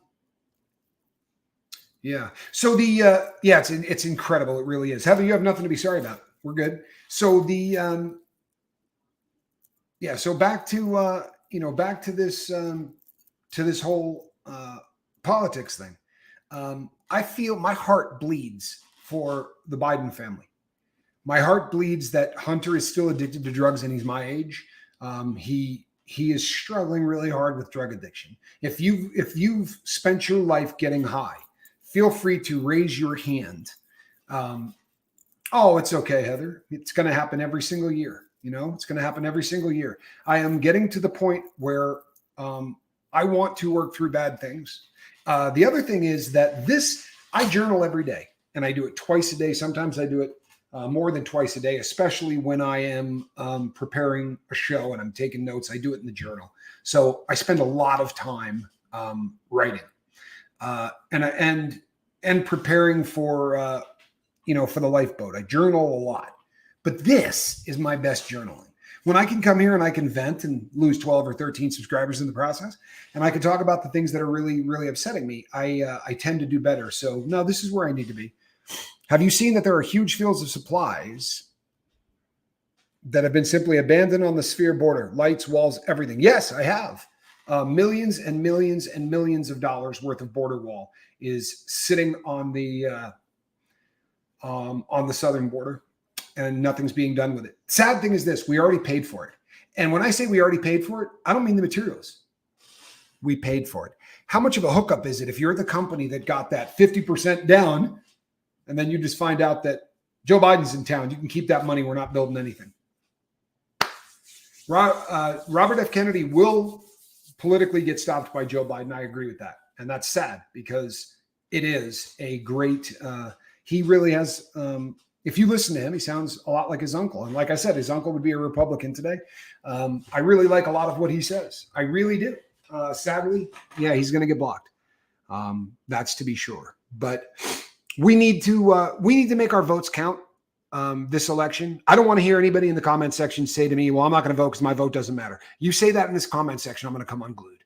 [SPEAKER 1] Yeah. So it's incredible. It really is. Heather, you have nothing to be sorry about. We're good. So So back to this whole politics thing. I feel my heart bleeds for the Biden family. My heart bleeds that Hunter is still addicted to drugs and he's my age. He is struggling really hard with drug addiction. If you've spent your life getting high, feel free to raise your hand Um, oh, it's okay, Heather. It's going to happen every single year. It's going to happen every single year. I am getting to the point where I want to work through bad things. The other thing is that I journal every day, and I do it twice a day. Sometimes I do it more than twice a day, especially when I am preparing a show and I'm taking notes. I do it in the journal. So I spend a lot of time writing and preparing for for the lifeboat. I journal a lot, but this is my best journaling. When I can come here and I can vent and lose 12 or 13 subscribers in the process, and I can talk about the things that are really, really upsetting me, I tend to do better. So no, this is where I need to be. Have you seen that there are huge fields of supplies that have been simply abandoned on the sphere border? Lights, walls, everything. Yes, I have. Millions and millions and millions of dollars worth of border wall is sitting on the southern border, and nothing's being done with it. Sad thing is this: we already paid for it. And when I say we already paid for it, I don't mean the materials. We paid for it. How much of a hookup is it if you're the company that got that 50% down, and then you just find out that Joe Biden's in town? You can keep that money. We're not building anything. Robert F. Kennedy will politically get stopped by Joe Biden. I agree with that. And that's sad, because it is a great, he really has, if you listen to him, he sounds a lot like his uncle. And like I said, his uncle would be a Republican today. I really like a lot of what he says. I really do. Sadly, yeah, he's going to get blocked. That's to be sure. But we need to make our votes count this election. I don't want to hear anybody in the comment section say to me, well, I'm not going to vote because my vote doesn't matter. You say that in this comment section, I'm going to come unglued.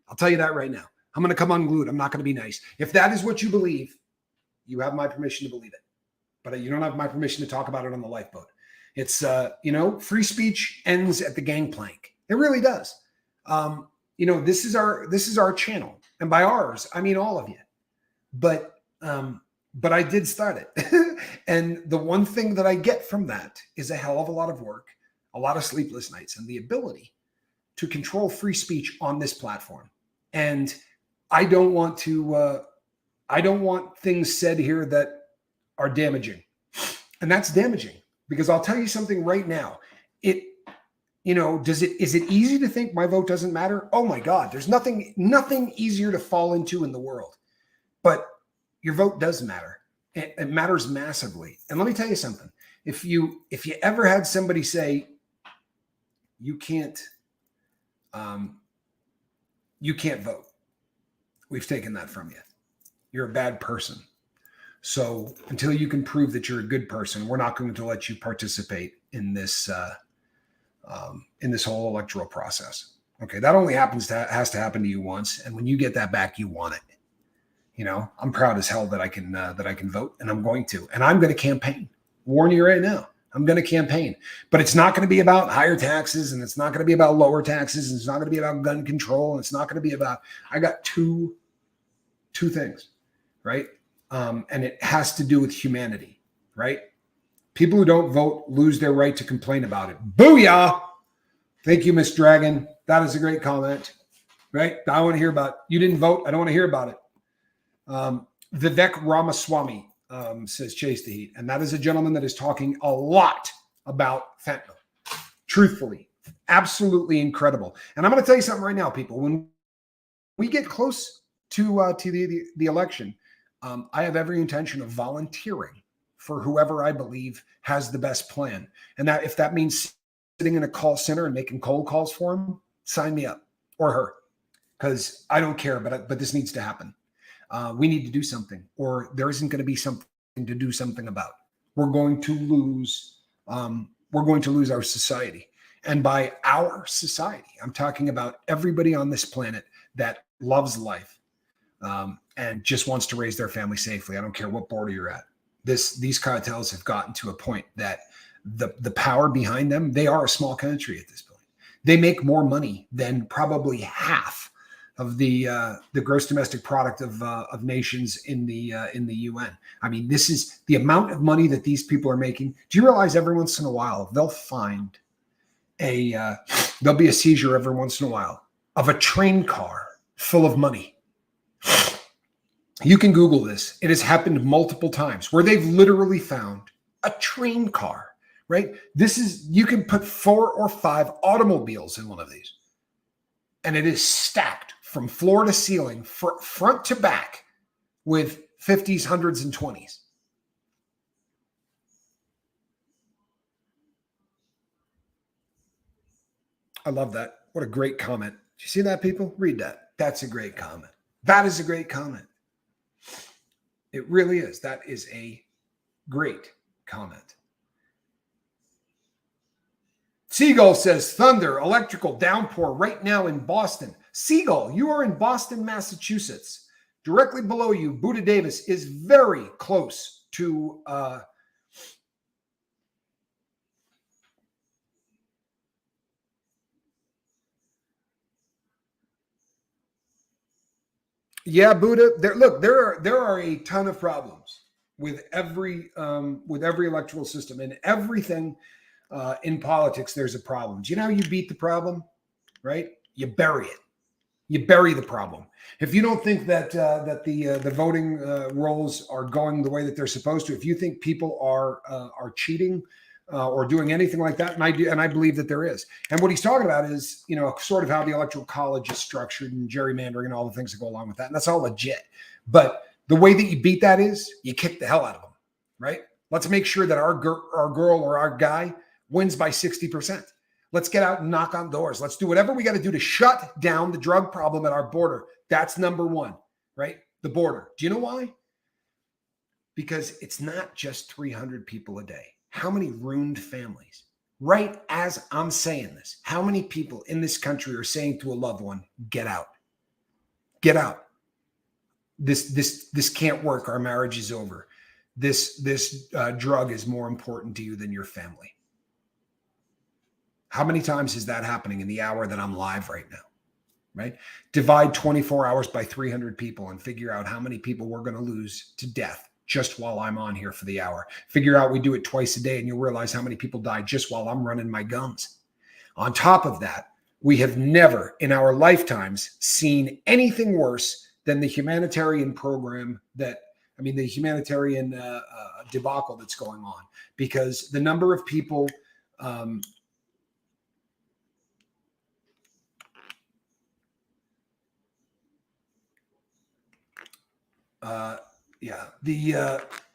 [SPEAKER 1] I'll tell you that right now. I'm going to come unglued. I'm not going to be nice. If that is what you believe, you have my permission to believe it. But you don't have my permission to talk about it on the lifeboat. It's, free speech ends at the gangplank. It really does. This is our channel. And by ours, I mean all of you. But I did start it. And the one thing that I get from that is a hell of a lot of work, a lot of sleepless nights, and the ability to control free speech on this platform. And I don't want things said here that are damaging. And that's damaging, because I'll tell you something right now. Is it easy to think my vote doesn't matter? Oh my God, there's nothing easier to fall into in the world. But your vote does matter. It matters massively. And let me tell you something. If you ever had somebody say, you can't vote, we've taken that from you. You're a bad person. So until you can prove that you're a good person, we're not going to let you participate in this whole electoral process. Okay, that only has to happen to you once, and when you get that back, you want it. I'm proud as hell that I can vote, and I'm going to, and I'm going to campaign. Warn you right now, I'm going to campaign, but it's not going to be about higher taxes, and it's not going to be about lower taxes, and it's not going to be about gun control, and it's not going to be about. I got two things, right? And it has to do with humanity, right? People who don't vote lose their right to complain about it. Booyah! Thank you, Miss Dragon. That is a great comment, right? I want to hear about it. You didn't vote. I don't want to hear about it. Vivek Ramaswamy says chase the heat. And that is a gentleman that is talking a lot about fentanyl. Truthfully, absolutely incredible. And I'm going to tell you something right now, people. When we get close to the election, I have every intention of volunteering for whoever I believe has the best plan. And that if that means sitting in a call center and making cold calls for him, sign me up, or her, because I don't care, but this needs to happen. We need to do something, or there isn't going to be something to do something about. We're going to lose our society. And by our society, I'm talking about everybody on this planet that loves life. And just wants to raise their family safely. I don't care what border you're at. These cartels have gotten to a point that the power behind them, they are a small country at this point. They make more money than probably half of the gross domestic product of nations in the UN. I mean, this is the amount of money that these people are making. Do you realize every once in a while there'll be a seizure every once in a while of a train car full of money? You can Google this. It has happened multiple times where they've literally found a train car, right? You can put 4 or 5 automobiles in one of these, and it is stacked from floor to ceiling, front to back, with 50s, 100s, and 20s. I love that. What a great comment. Did you see that, people? Read that. That's a great comment. That is a great comment. It really is. That is a great comment. Seagull says, thunder, electrical downpour right now in Boston. Seagull, you are in Boston, Massachusetts. Directly below you, Buddha Davis is very close to yeah, Buddha. There are a ton of problems with every electoral system and everything in politics. There's a problem. Do you know how you beat the problem? Right? You bury it. You bury the problem. If you don't think that the voting rolls are going the way that they're supposed to, if you think people are cheating or doing anything like that, and I believe that there is. And what he's talking about is, sort of how the electoral college is structured and gerrymandering and all the things that go along with that, and that's all legit. But the way that you beat that is you kick the hell out of them, right? Let's make sure that our girl or our guy wins by 60%. Let's get out and knock on doors. Let's do whatever we got to do to shut down the drug problem at our border. That's number one, right? The border. Do you know why? Because it's not just 300 people a day. How many ruined families? Right as I'm saying this, how many people in this country are saying to a loved one, get out. Get out. This can't work. Our marriage is over. This drug is more important to you than your family. How many times is that happening in the hour that I'm live right now, right? Divide 24 hours by 300 people and figure out how many people we're going to lose to death just while I'm on here for the hour. Figure out we do it twice a day and you'll realize how many people die just while I'm running my guns. On top of that, we have never in our lifetimes seen anything worse than the humanitarian program the humanitarian debacle that's going on, because the number of people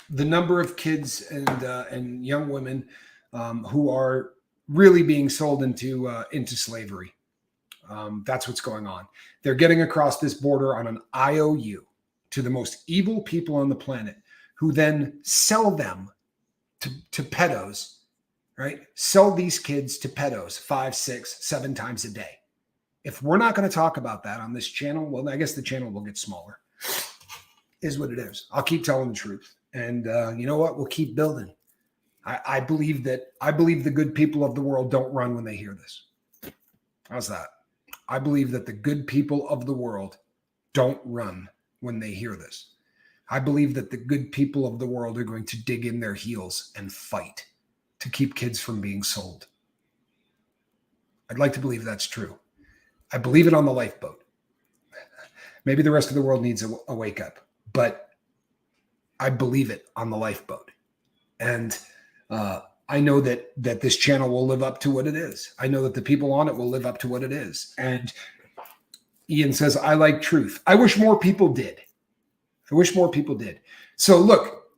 [SPEAKER 1] the number of kids and young women who are really being sold into slavery. That's what's going on. They're getting across this border on an IOU to the most evil people on the planet, who then sell them to pedos, right? Sell these kids to pedos 5, 6, 7 times a day. If we're not going to talk about that on this channel, well, I guess the channel will get smaller. Is what it is. I'll keep telling the truth. And you know what? We'll keep building. I believe the good people of the world don't run when they hear this. How's that? I believe that the good people of the world don't run when they hear this. I believe that the good people of the world are going to dig in their heels and fight to keep kids from being sold. I'd like to believe that's true. I believe it on the lifeboat. Maybe the rest of the world needs a wake up, but I believe it on the lifeboat. And I know that this channel will live up to what it is. I know that the people on it will live up to what it is. And Ian says, I like truth. I wish more people did. So look,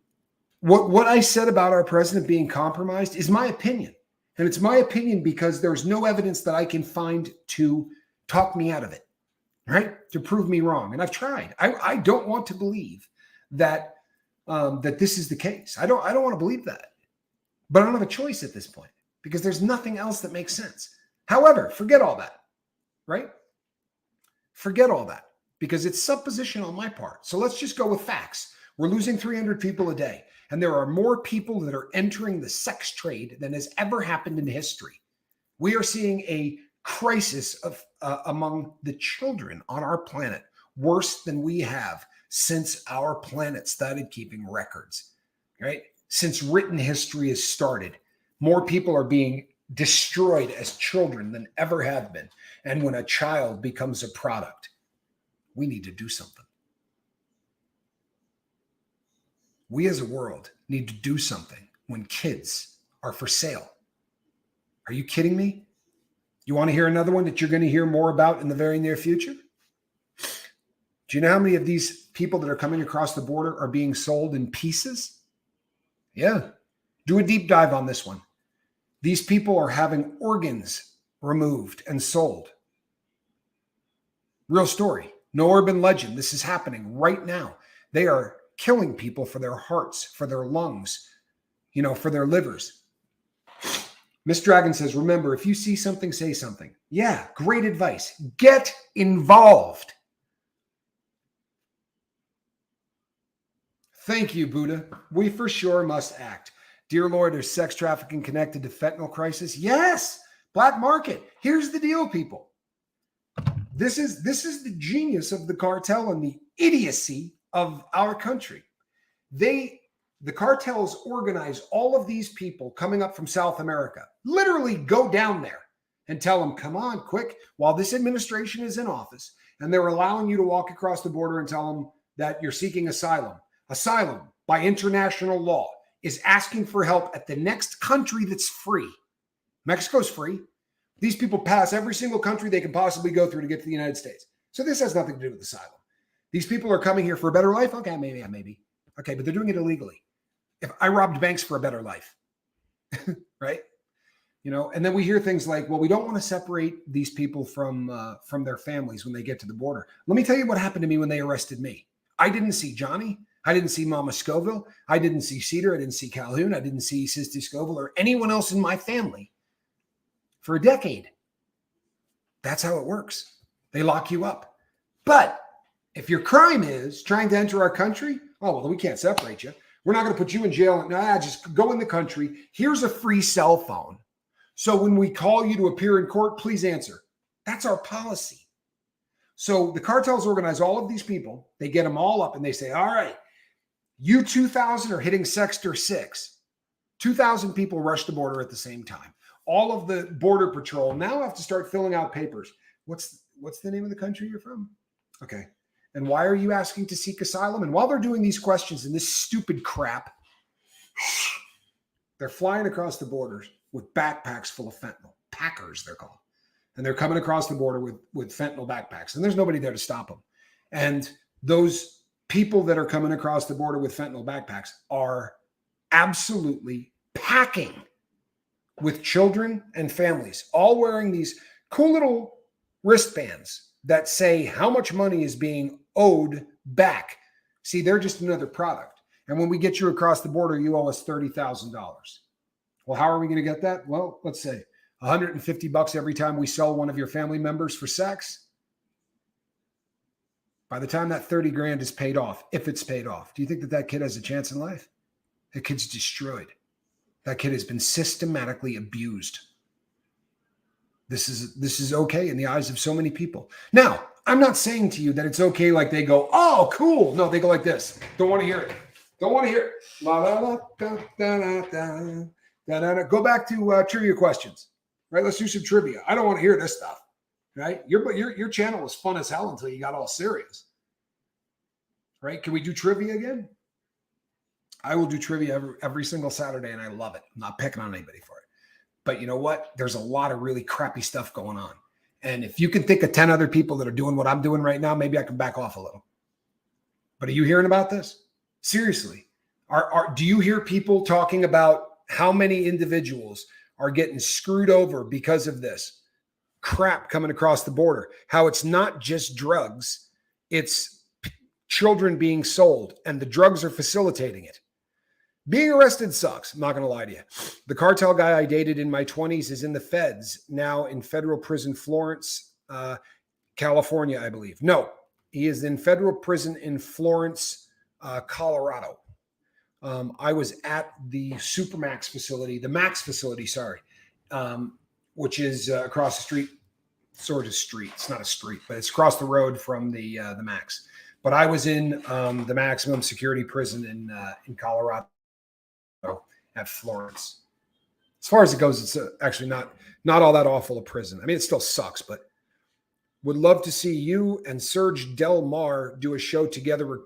[SPEAKER 1] what I said about our president being compromised is my opinion. And it's my opinion because there's no evidence that I can find to talk me out of it, right? To prove me wrong. And I've tried. I don't want to believe that that this is the case. I don't want to believe that. But I don't have a choice at this point because there's nothing else that makes sense. However, forget all that, right? Forget all that because it's supposition on my part. So let's just go with facts. We're losing 300 people a day, and there are more people that are entering the sex trade than has ever happened in history. We are seeing a crisis of among the children on our planet, worse than we have since our planet started keeping records, right? Since written history has started, more people are being destroyed as children than ever have been. And when a child becomes a product, we need to do something. We as a world need to do something when kids are for sale. Are you kidding me? You want to hear another one that you're going to hear more about in the very near future? Do you know how many of these people that are coming across the border are being sold in pieces? Yeah. Do a deep dive on this one. These people are having organs removed and sold. Real story. No urban legend. This is happening right now. They are killing people for their hearts, for their lungs, for their livers. Miss Dragon says, remember, if you see something, say something. Yeah, great advice. Get involved. Thank you, Buddha. We for sure must act. Dear Lord, is sex trafficking connected to fentanyl crisis? Yes. Black market. Here's the deal, people. This is the genius of the cartel and the idiocy of our country. The cartels organize all of these people coming up from South America, literally go down there and tell them, come on, quick, while this administration is in office, and they're allowing you to walk across the border and tell them that you're seeking asylum. Asylum, by international law, is asking for help at the next country that's free. Mexico's free. These people pass every single country they can possibly go through to get to the United States. So this has nothing to do with asylum. These people are coming here for a better life. Okay, maybe. Okay, but they're doing it illegally. If I robbed banks for a better life, right? And then we hear things like, well, we don't want to separate these people from their families when they get to the border. Let me tell you what happened to me when they arrested me. I didn't see Johnny. I didn't see Mama Scoville. I didn't see Cedar. I didn't see Calhoun. I didn't see Sister Scoville or anyone else in my family for a decade. That's how it works. They lock you up. But if your crime is trying to enter our country, oh, well, we can't separate you. We're not going to put you in jail. Just go in the country. Here's a free cell phone. So when we call you to appear in court, please answer. That's our policy. So the cartels organize all of these people. They get them all up and they say, all right, you 2,000 are hitting Sector 6. 2,000 people rush the border at the same time. All of the border patrol now have to start filling out papers. What's the name of the country you're from? Okay. And why are you asking to seek asylum? And while they're doing these questions and this stupid crap, they're flying across the borders with backpacks full of fentanyl. Packers, they're called. And they're coming across the border with fentanyl backpacks. And there's nobody there to stop them. And those people that are coming across the border with fentanyl backpacks are absolutely packing with children and families, all wearing these cool little wristbands that say how much money is being owed back. See, they're just another product. And when we get you across the border, you owe us $30,000. Well, how are we going to get that? Well, let's say $150 every time we sell one of your family members for sex. By the time that 30 grand is paid off, if it's paid off, do you think that kid has a chance in life? That kid's destroyed. That kid has been systematically abused. This is okay in the eyes of so many people. Now, I'm not saying to you that it's okay like they go, oh, cool. No, they go like this. Don't want to hear it. Don't want to hear it. La, la, la, da, da, da, da, da, da. Go back to trivia questions. Right? Let's do some trivia. I don't want to hear this stuff. Right? Your channel was fun as hell until you got all serious. Right? Can we do trivia again? I will do trivia every single Saturday, and I love it. I'm not picking on anybody for it. But you know what? There's a lot of really crappy stuff going on. And if you can think of 10 other people that are doing what I'm doing right now, maybe I can back off a little. But are you hearing about this? Seriously. Do you hear people talking about how many individuals are getting screwed over because of this crap coming across the border? How it's not just drugs, it's children being sold, and the drugs are facilitating it. Being arrested sucks. I'm not going to lie to you. The cartel guy I dated in my 20s is in the feds now in federal prison, Florence, California, I believe. No, he is in federal prison in Florence, Colorado. I was at the Supermax facility, the Max facility, which is across the street, sort of street. It's not a street, but it's across the road from the Max. But I was in the maximum security prison in Colorado at Florence. As far as it goes, it's actually not all that awful a prison. I mean, it still sucks, but would love to see you and Serge Del Mar do a show together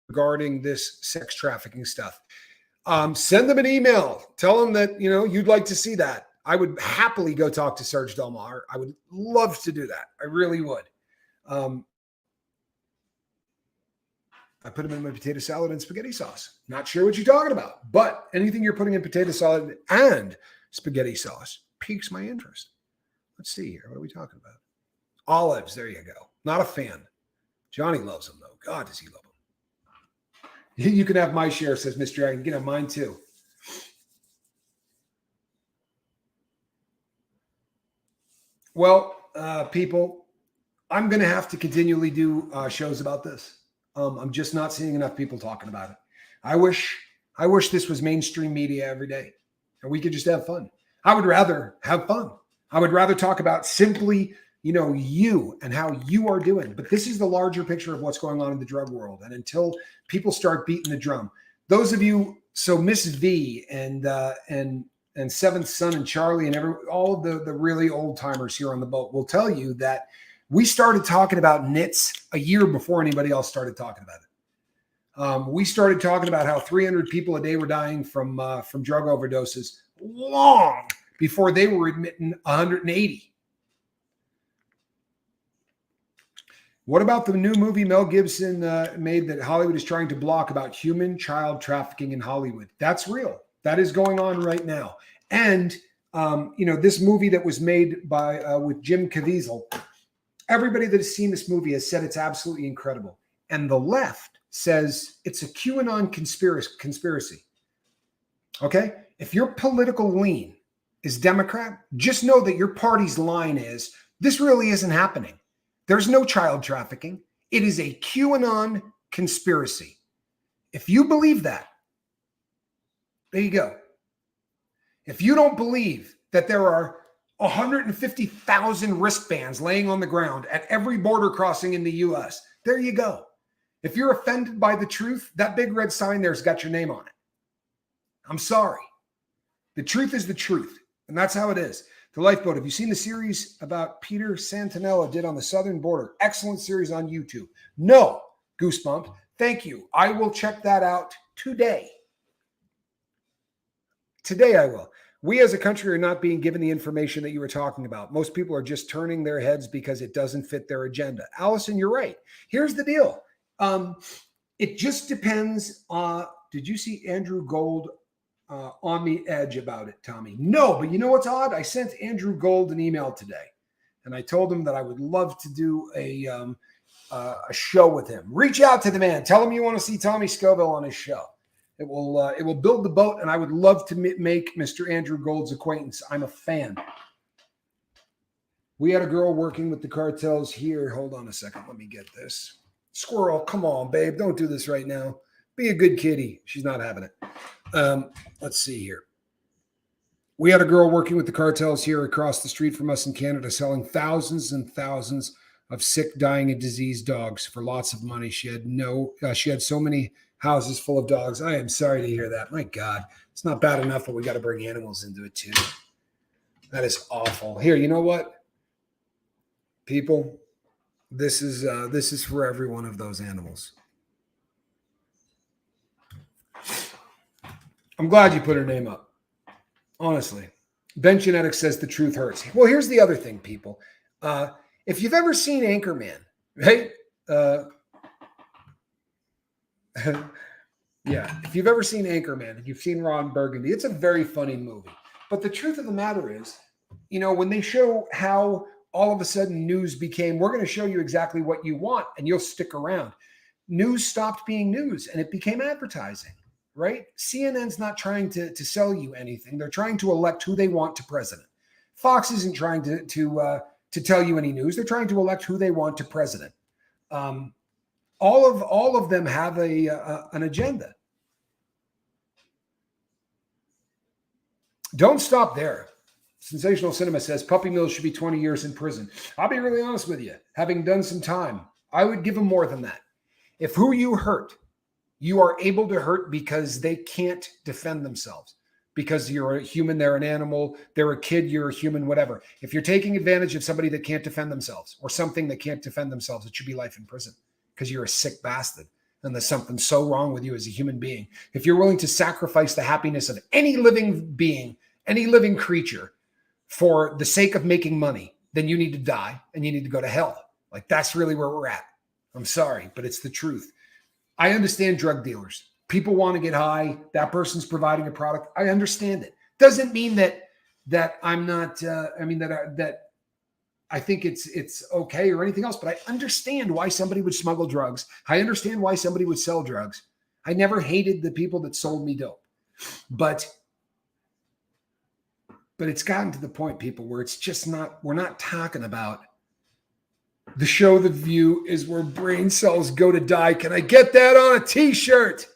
[SPEAKER 1] regarding this sex trafficking stuff. Send them an email. Tell them that, you'd like to see that. I would happily go talk to Serge Delmar. I would love to do that. I really would. I put them in my potato salad and spaghetti sauce. Not sure what you're talking about, but anything you're putting in potato salad and spaghetti sauce piques my interest. Let's see here. What are we talking about? Olives. There you go. Not a fan. Johnny loves them, though. God, does he love them. You can have my share, says Mr. Dragon. You can have mine, too. Well, people, I'm going to have to continually do shows about this. I'm just not seeing enough people talking about it. I wish this was mainstream media every day, and we could just have fun. I would rather have fun. I would rather talk about simply, you and how you are doing. But this is the larger picture of what's going on in the drug world. And until people start beating the drum, those of you, so Miss V and Seventh Son and Charlie and all of the really old timers here on the boat will tell you that we started talking about nits a year before anybody else started talking about it. We started talking about how 300 people a day were dying from drug overdoses long before they were admitting 180. What about the new movie Mel Gibson made that Hollywood is trying to block about human child trafficking in Hollywood? That's real. That is going on right now. And, this movie that was made by with Jim Caviezel, everybody that has seen this movie has said it's absolutely incredible. And the left says it's a QAnon conspiracy. Okay? If your political lean is Democrat, just know that your party's line is, this really isn't happening. There's no child trafficking. It is a QAnon conspiracy. If you believe that, there you go. If you don't believe that there are 150,000 wristbands laying on the ground at every border crossing in the U.S., there you go. If you're offended by the truth, that big red sign there's got your name on it. I'm sorry. The truth is the truth, and that's how it is. The Lifeboat. Have you seen the series about Peter Santinella did on the southern border? Excellent series on YouTube. No, Goosebump. Thank you. I will check that out today. Today I will. We as a country are not being given the information that you were talking about. Most people are just turning their heads because it doesn't fit their agenda. Allison, you're right. Here's the deal. It just depends. Did you see Andrew Gold on the edge about it, Tommy? No, but you know what's odd? I sent Andrew Gold an email today, and I told him that I would love to do a show with him. Reach out to the man. Tell him you want to see Tommy Scoville on his show. It will build the boat, and I would love to make Mr. Andrew Gold's acquaintance. I'm a fan. We had a girl working with the cartels here. Hold on a second. Let me get this. Squirrel, come on, babe. Don't do this right now. Be a good kitty. She's not having it. Let's see here. We had a girl working with the cartels here across the street from us in Canada, selling thousands and thousands of sick, dying, and diseased dogs for lots of money. She had so many houses full of dogs. I am sorry to hear that. My God, it's not bad enough, but we got to bring animals into it too. That is awful. Here, you know what, people? This is for every one of those animals. I'm glad you put her name up. Honestly. Ben Genetics says the truth hurts. Well, here's the other thing, people. If you've ever seen Anchorman, right? Yeah, if you've ever seen Anchorman, if you've seen Ron Burgundy, it's a very funny movie. But the truth of the matter is, when they show how all of a sudden news became, we're going to show you exactly what you want and you'll stick around. News stopped being news and it became advertising. Right? CNN's not trying to sell you anything. They're trying to elect who they want to president. Fox isn't trying to tell you any news. They're trying to elect who they want to president. All of them have an agenda. Don't stop there. Sensational Cinema says Puppy Mills should be 20 years in prison. I'll be really honest with you. Having done some time, I would give them more than that. If who you hurt, you are able to hurt because they can't defend themselves. Because you're a human, they're an animal, they're a kid, you're a human, whatever. If you're taking advantage of somebody that can't defend themselves or something that can't defend themselves, it should be life in prison because you're a sick bastard. there's something so wrong with you as a human being. If you're willing to sacrifice the happiness of any living being, any living creature for the sake of making money, then you need to die and you need to go to hell. Like, that's really where we're at. I'm sorry, but it's the truth. I understand drug dealers. People want to get high. That person's providing a product. I understand it. Doesn't mean that I'm not. That I think it's okay or anything else. But I understand why somebody would smuggle drugs. I understand why somebody would sell drugs. I never hated the people that sold me dope, but it's gotten to the point, people, where it's just not. We're not talking about. The show, The View, is where brain cells go to die. Can I get that on a t-shirt?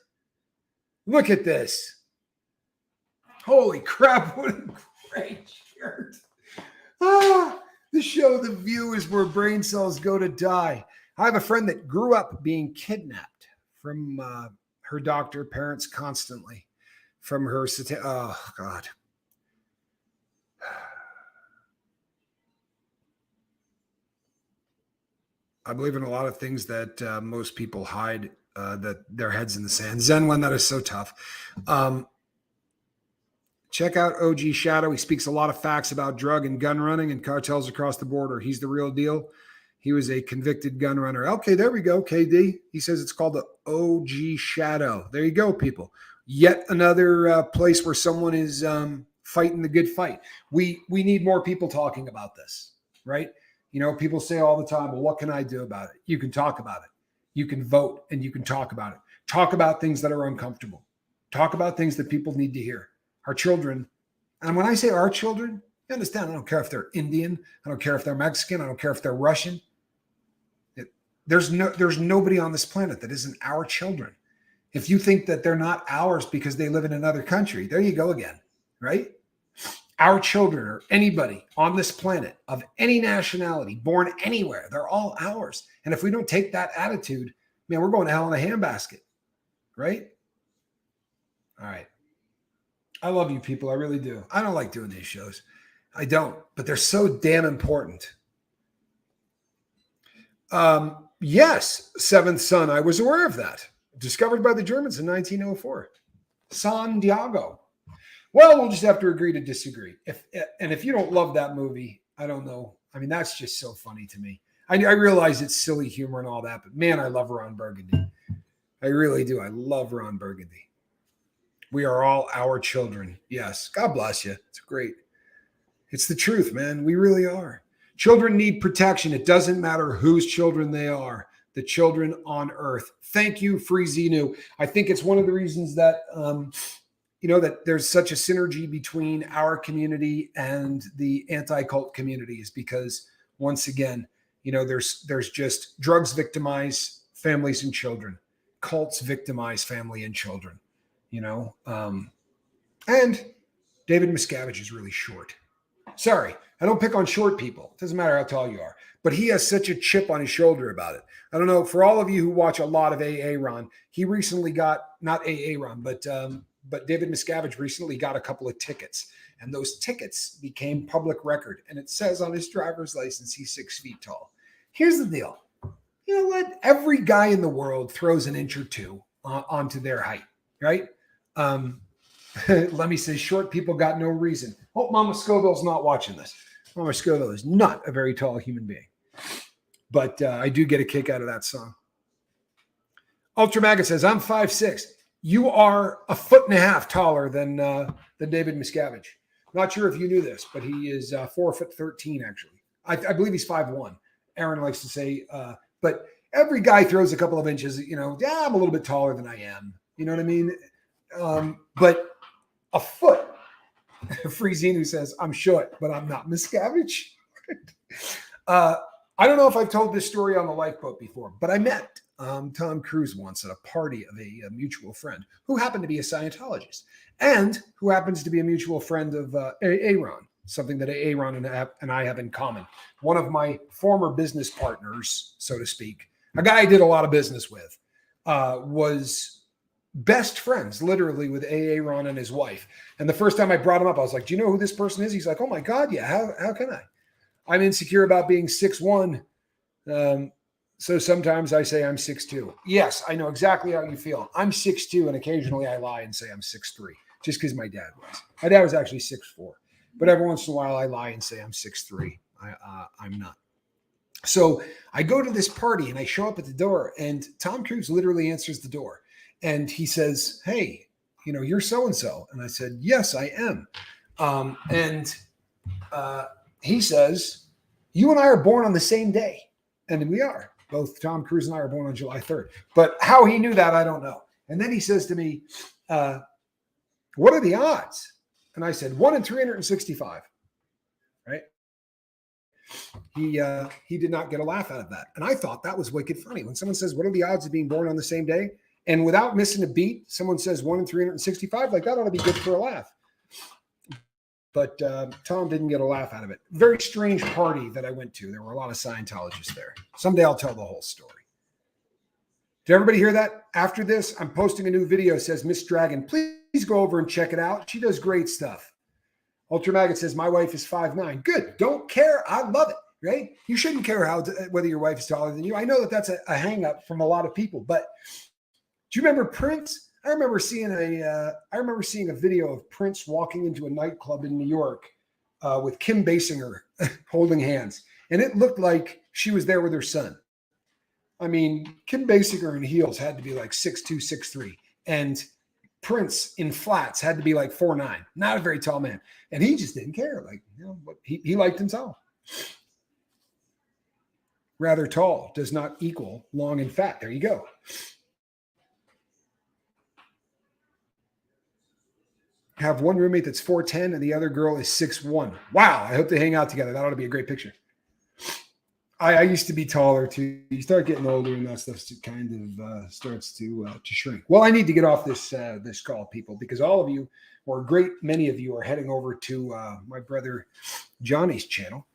[SPEAKER 1] Look at this. Holy crap, what a great shirt. The show, The View, is where brain cells go to die. I have a friend that grew up being kidnapped from her doctor, parents constantly, from her, oh God. I believe in a lot of things that most people hide, that their heads in the sand. Zen one, that is so tough. Check out OG Shadow. He speaks a lot of facts about drug and gun running and cartels across the border. He's the real deal. He was a convicted gun runner. Okay, there we go, KD. He says it's called the OG Shadow. There you go, people. Yet another place where someone is fighting the good fight. We need more people talking about this, right? You know, people say all the time, well, what can I do about it? You can talk about it. You can vote and you can talk about it. Talk about things that are uncomfortable. Talk about things that people need to hear. Our children, and when I say our children, you understand, I don't care if they're Indian. I don't care if they're Mexican. I don't care if they're Russian. There's nobody on this planet that isn't our children. If you think that they're not ours because they live in another country, there you go again, right? Our children, or anybody on this planet of any nationality, born anywhere, they're all ours. And if we don't take that attitude, man, we're going to hell in a handbasket, right? All right. I love you people. I really do. I don't like doing these shows. I don't, but they're so damn important. Yes, Seventh Son. I was aware of that. Discovered by the Germans in 1904. San Diego. Well, we'll just have to agree to disagree. If you don't love that movie, I don't know. I mean, that's just so funny to me. I realize it's silly humor and all that, but man, I love Ron Burgundy. I really do. I love Ron Burgundy. We are all our children. Yes. God bless you. It's great. It's the truth, man. We really are. Children need protection. It doesn't matter whose children they are. The children on earth. Thank you, Free Xenu. I think it's one of the reasons that, that there's such a synergy between our community and the anti-cult community, is because, once again, there's just drugs victimize families and children. Cults victimize family and children. And David Miscavige is really short. Sorry, I don't pick on short people. It doesn't matter how tall you are, but he has such a chip on his shoulder about it. I don't know, for all of you who watch a lot of AA Ron, he recently got, not AA Ron, but David Miscavige recently got a couple of tickets, and those tickets became public record. And it says on his driver's license, he's 6 feet tall. Here's the deal. You know what? Every guy in the world throws an inch or two onto their height, right? Let me say, short people got no reason. Hope Mama Scoville's not watching this. Mama Scoville is not a very tall human being, but I do get a kick out of that song. Ultra Maggot says, I'm 5'6". You are 1.5 feet taller than David Miscavige. Not sure if you knew this, but he is 4'13", actually. I believe he's 5'1". Aaron likes to say, but every guy throws a couple of inches, yeah, I'm a little bit taller than I am. You know what I mean? But a foot. Free Xenu says, I'm short, but I'm not Miscavige. I don't know if I've told this story on the lifeboat before, but I met Tom Cruise once at a party of a mutual friend who happened to be a Scientologist and who happens to be a mutual friend of Aaron, something that Aaron and I have in common. One of my former business partners, so to speak, a guy I did a lot of business with, was best friends, literally, with Aaron and his wife. And the first time I brought him up, I was like, do you know who this person is? He's like, oh my God, yeah, how can I? I'm insecure about being 6'1", So sometimes I say I'm 6'2". Yes, I know exactly how you feel. I'm 6'2", and occasionally I lie and say I'm 6'3", just because my dad was. My dad was actually 6'4", but every once in a while I lie and say I'm 6'3". I'm not. So I go to this party and I show up at the door, and Tom Cruise literally answers the door, and he says, "Hey, you're so and so," and I said, "Yes, I am," and he says, "You and I are born on the same day," and we are. Both Tom Cruise and I are born on July 3rd. But how he knew that, I don't know. And then he says to me, "What are the odds?" And I said, 1 in 365. Right? He did not get a laugh out of that. And I thought that was wicked funny. When someone says, "What are the odds of being born on the same day?" And without missing a beat, someone says 1 in 365, like that ought to be good for a laugh. But Tom didn't get a laugh out of it. Very strange party that I went to. There were a lot of Scientologists there. Someday I'll tell the whole story. Did everybody hear that? After this, I'm posting a new video. It says, "Miss Dragon, please go over and check it out. She does great stuff." Ultra Maggot says, "My wife is 5'9". Good. Don't care. I love it. Right? You shouldn't care whether your wife is taller than you. I know that that's a hang up from a lot of people. But do you remember Prince? I remember seeing a video of Prince walking into a nightclub in New York with Kim Basinger holding hands, and it looked like she was there with her son. I mean, Kim Basinger in heels had to be like 6'2", 6'3", and Prince in flats had to be like 4'9". Not a very tall man, and he just didn't care. Like, he liked himself. Rather tall does not equal long and fat. There you go. Have one roommate that's 4'10" and the other girl is 6'1". Wow, I hope they hang out together. That ought to be a great picture. I used to be taller too. You start getting older and that stuff kind of starts to shrink. Well, I need to get off this call, people, because all of you, or a great many of you, are heading over to my brother Johnny's channel.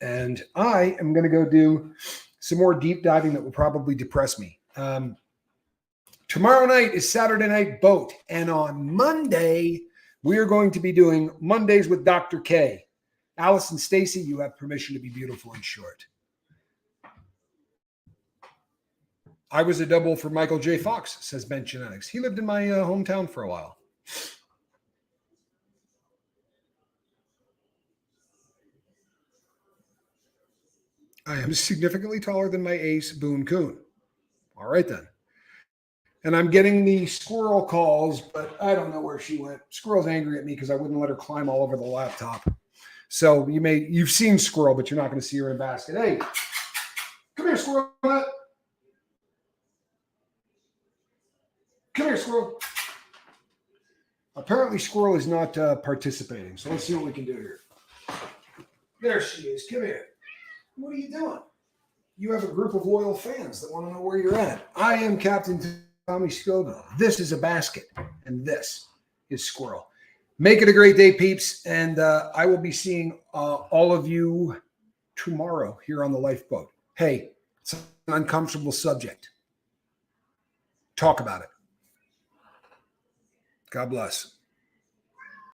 [SPEAKER 1] And I am going to go do some more deep diving that will probably depress me. Tomorrow night is Saturday Night Boat. And on Monday, we are going to be doing Mondays with Dr. K. Alice and Stacy, you have permission to be beautiful and short. I was a double for Michael J. Fox, says Ben Genetics. He lived in my hometown for a while. I am significantly taller than my ace, Boone Coon. All right, then. And I'm getting the squirrel calls, but I don't know where she went. Squirrel's angry at me because I wouldn't let her climb all over the laptop. So you've seen Squirrel, but you're not going to see her in basket. Hey, come here, Squirrel. Come here, Squirrel. Apparently, Squirrel is not participating. So let's see what we can do here. There she is. Come here. What are you doing? You have a group of loyal fans that want to know where you're at. I am Captain Tommy Scoville. This is a basket, and this is Squirrel. Make it a great day, peeps, and I will be seeing all of you tomorrow here on the Lifeboat. Hey, it's an uncomfortable subject. Talk about it. God bless.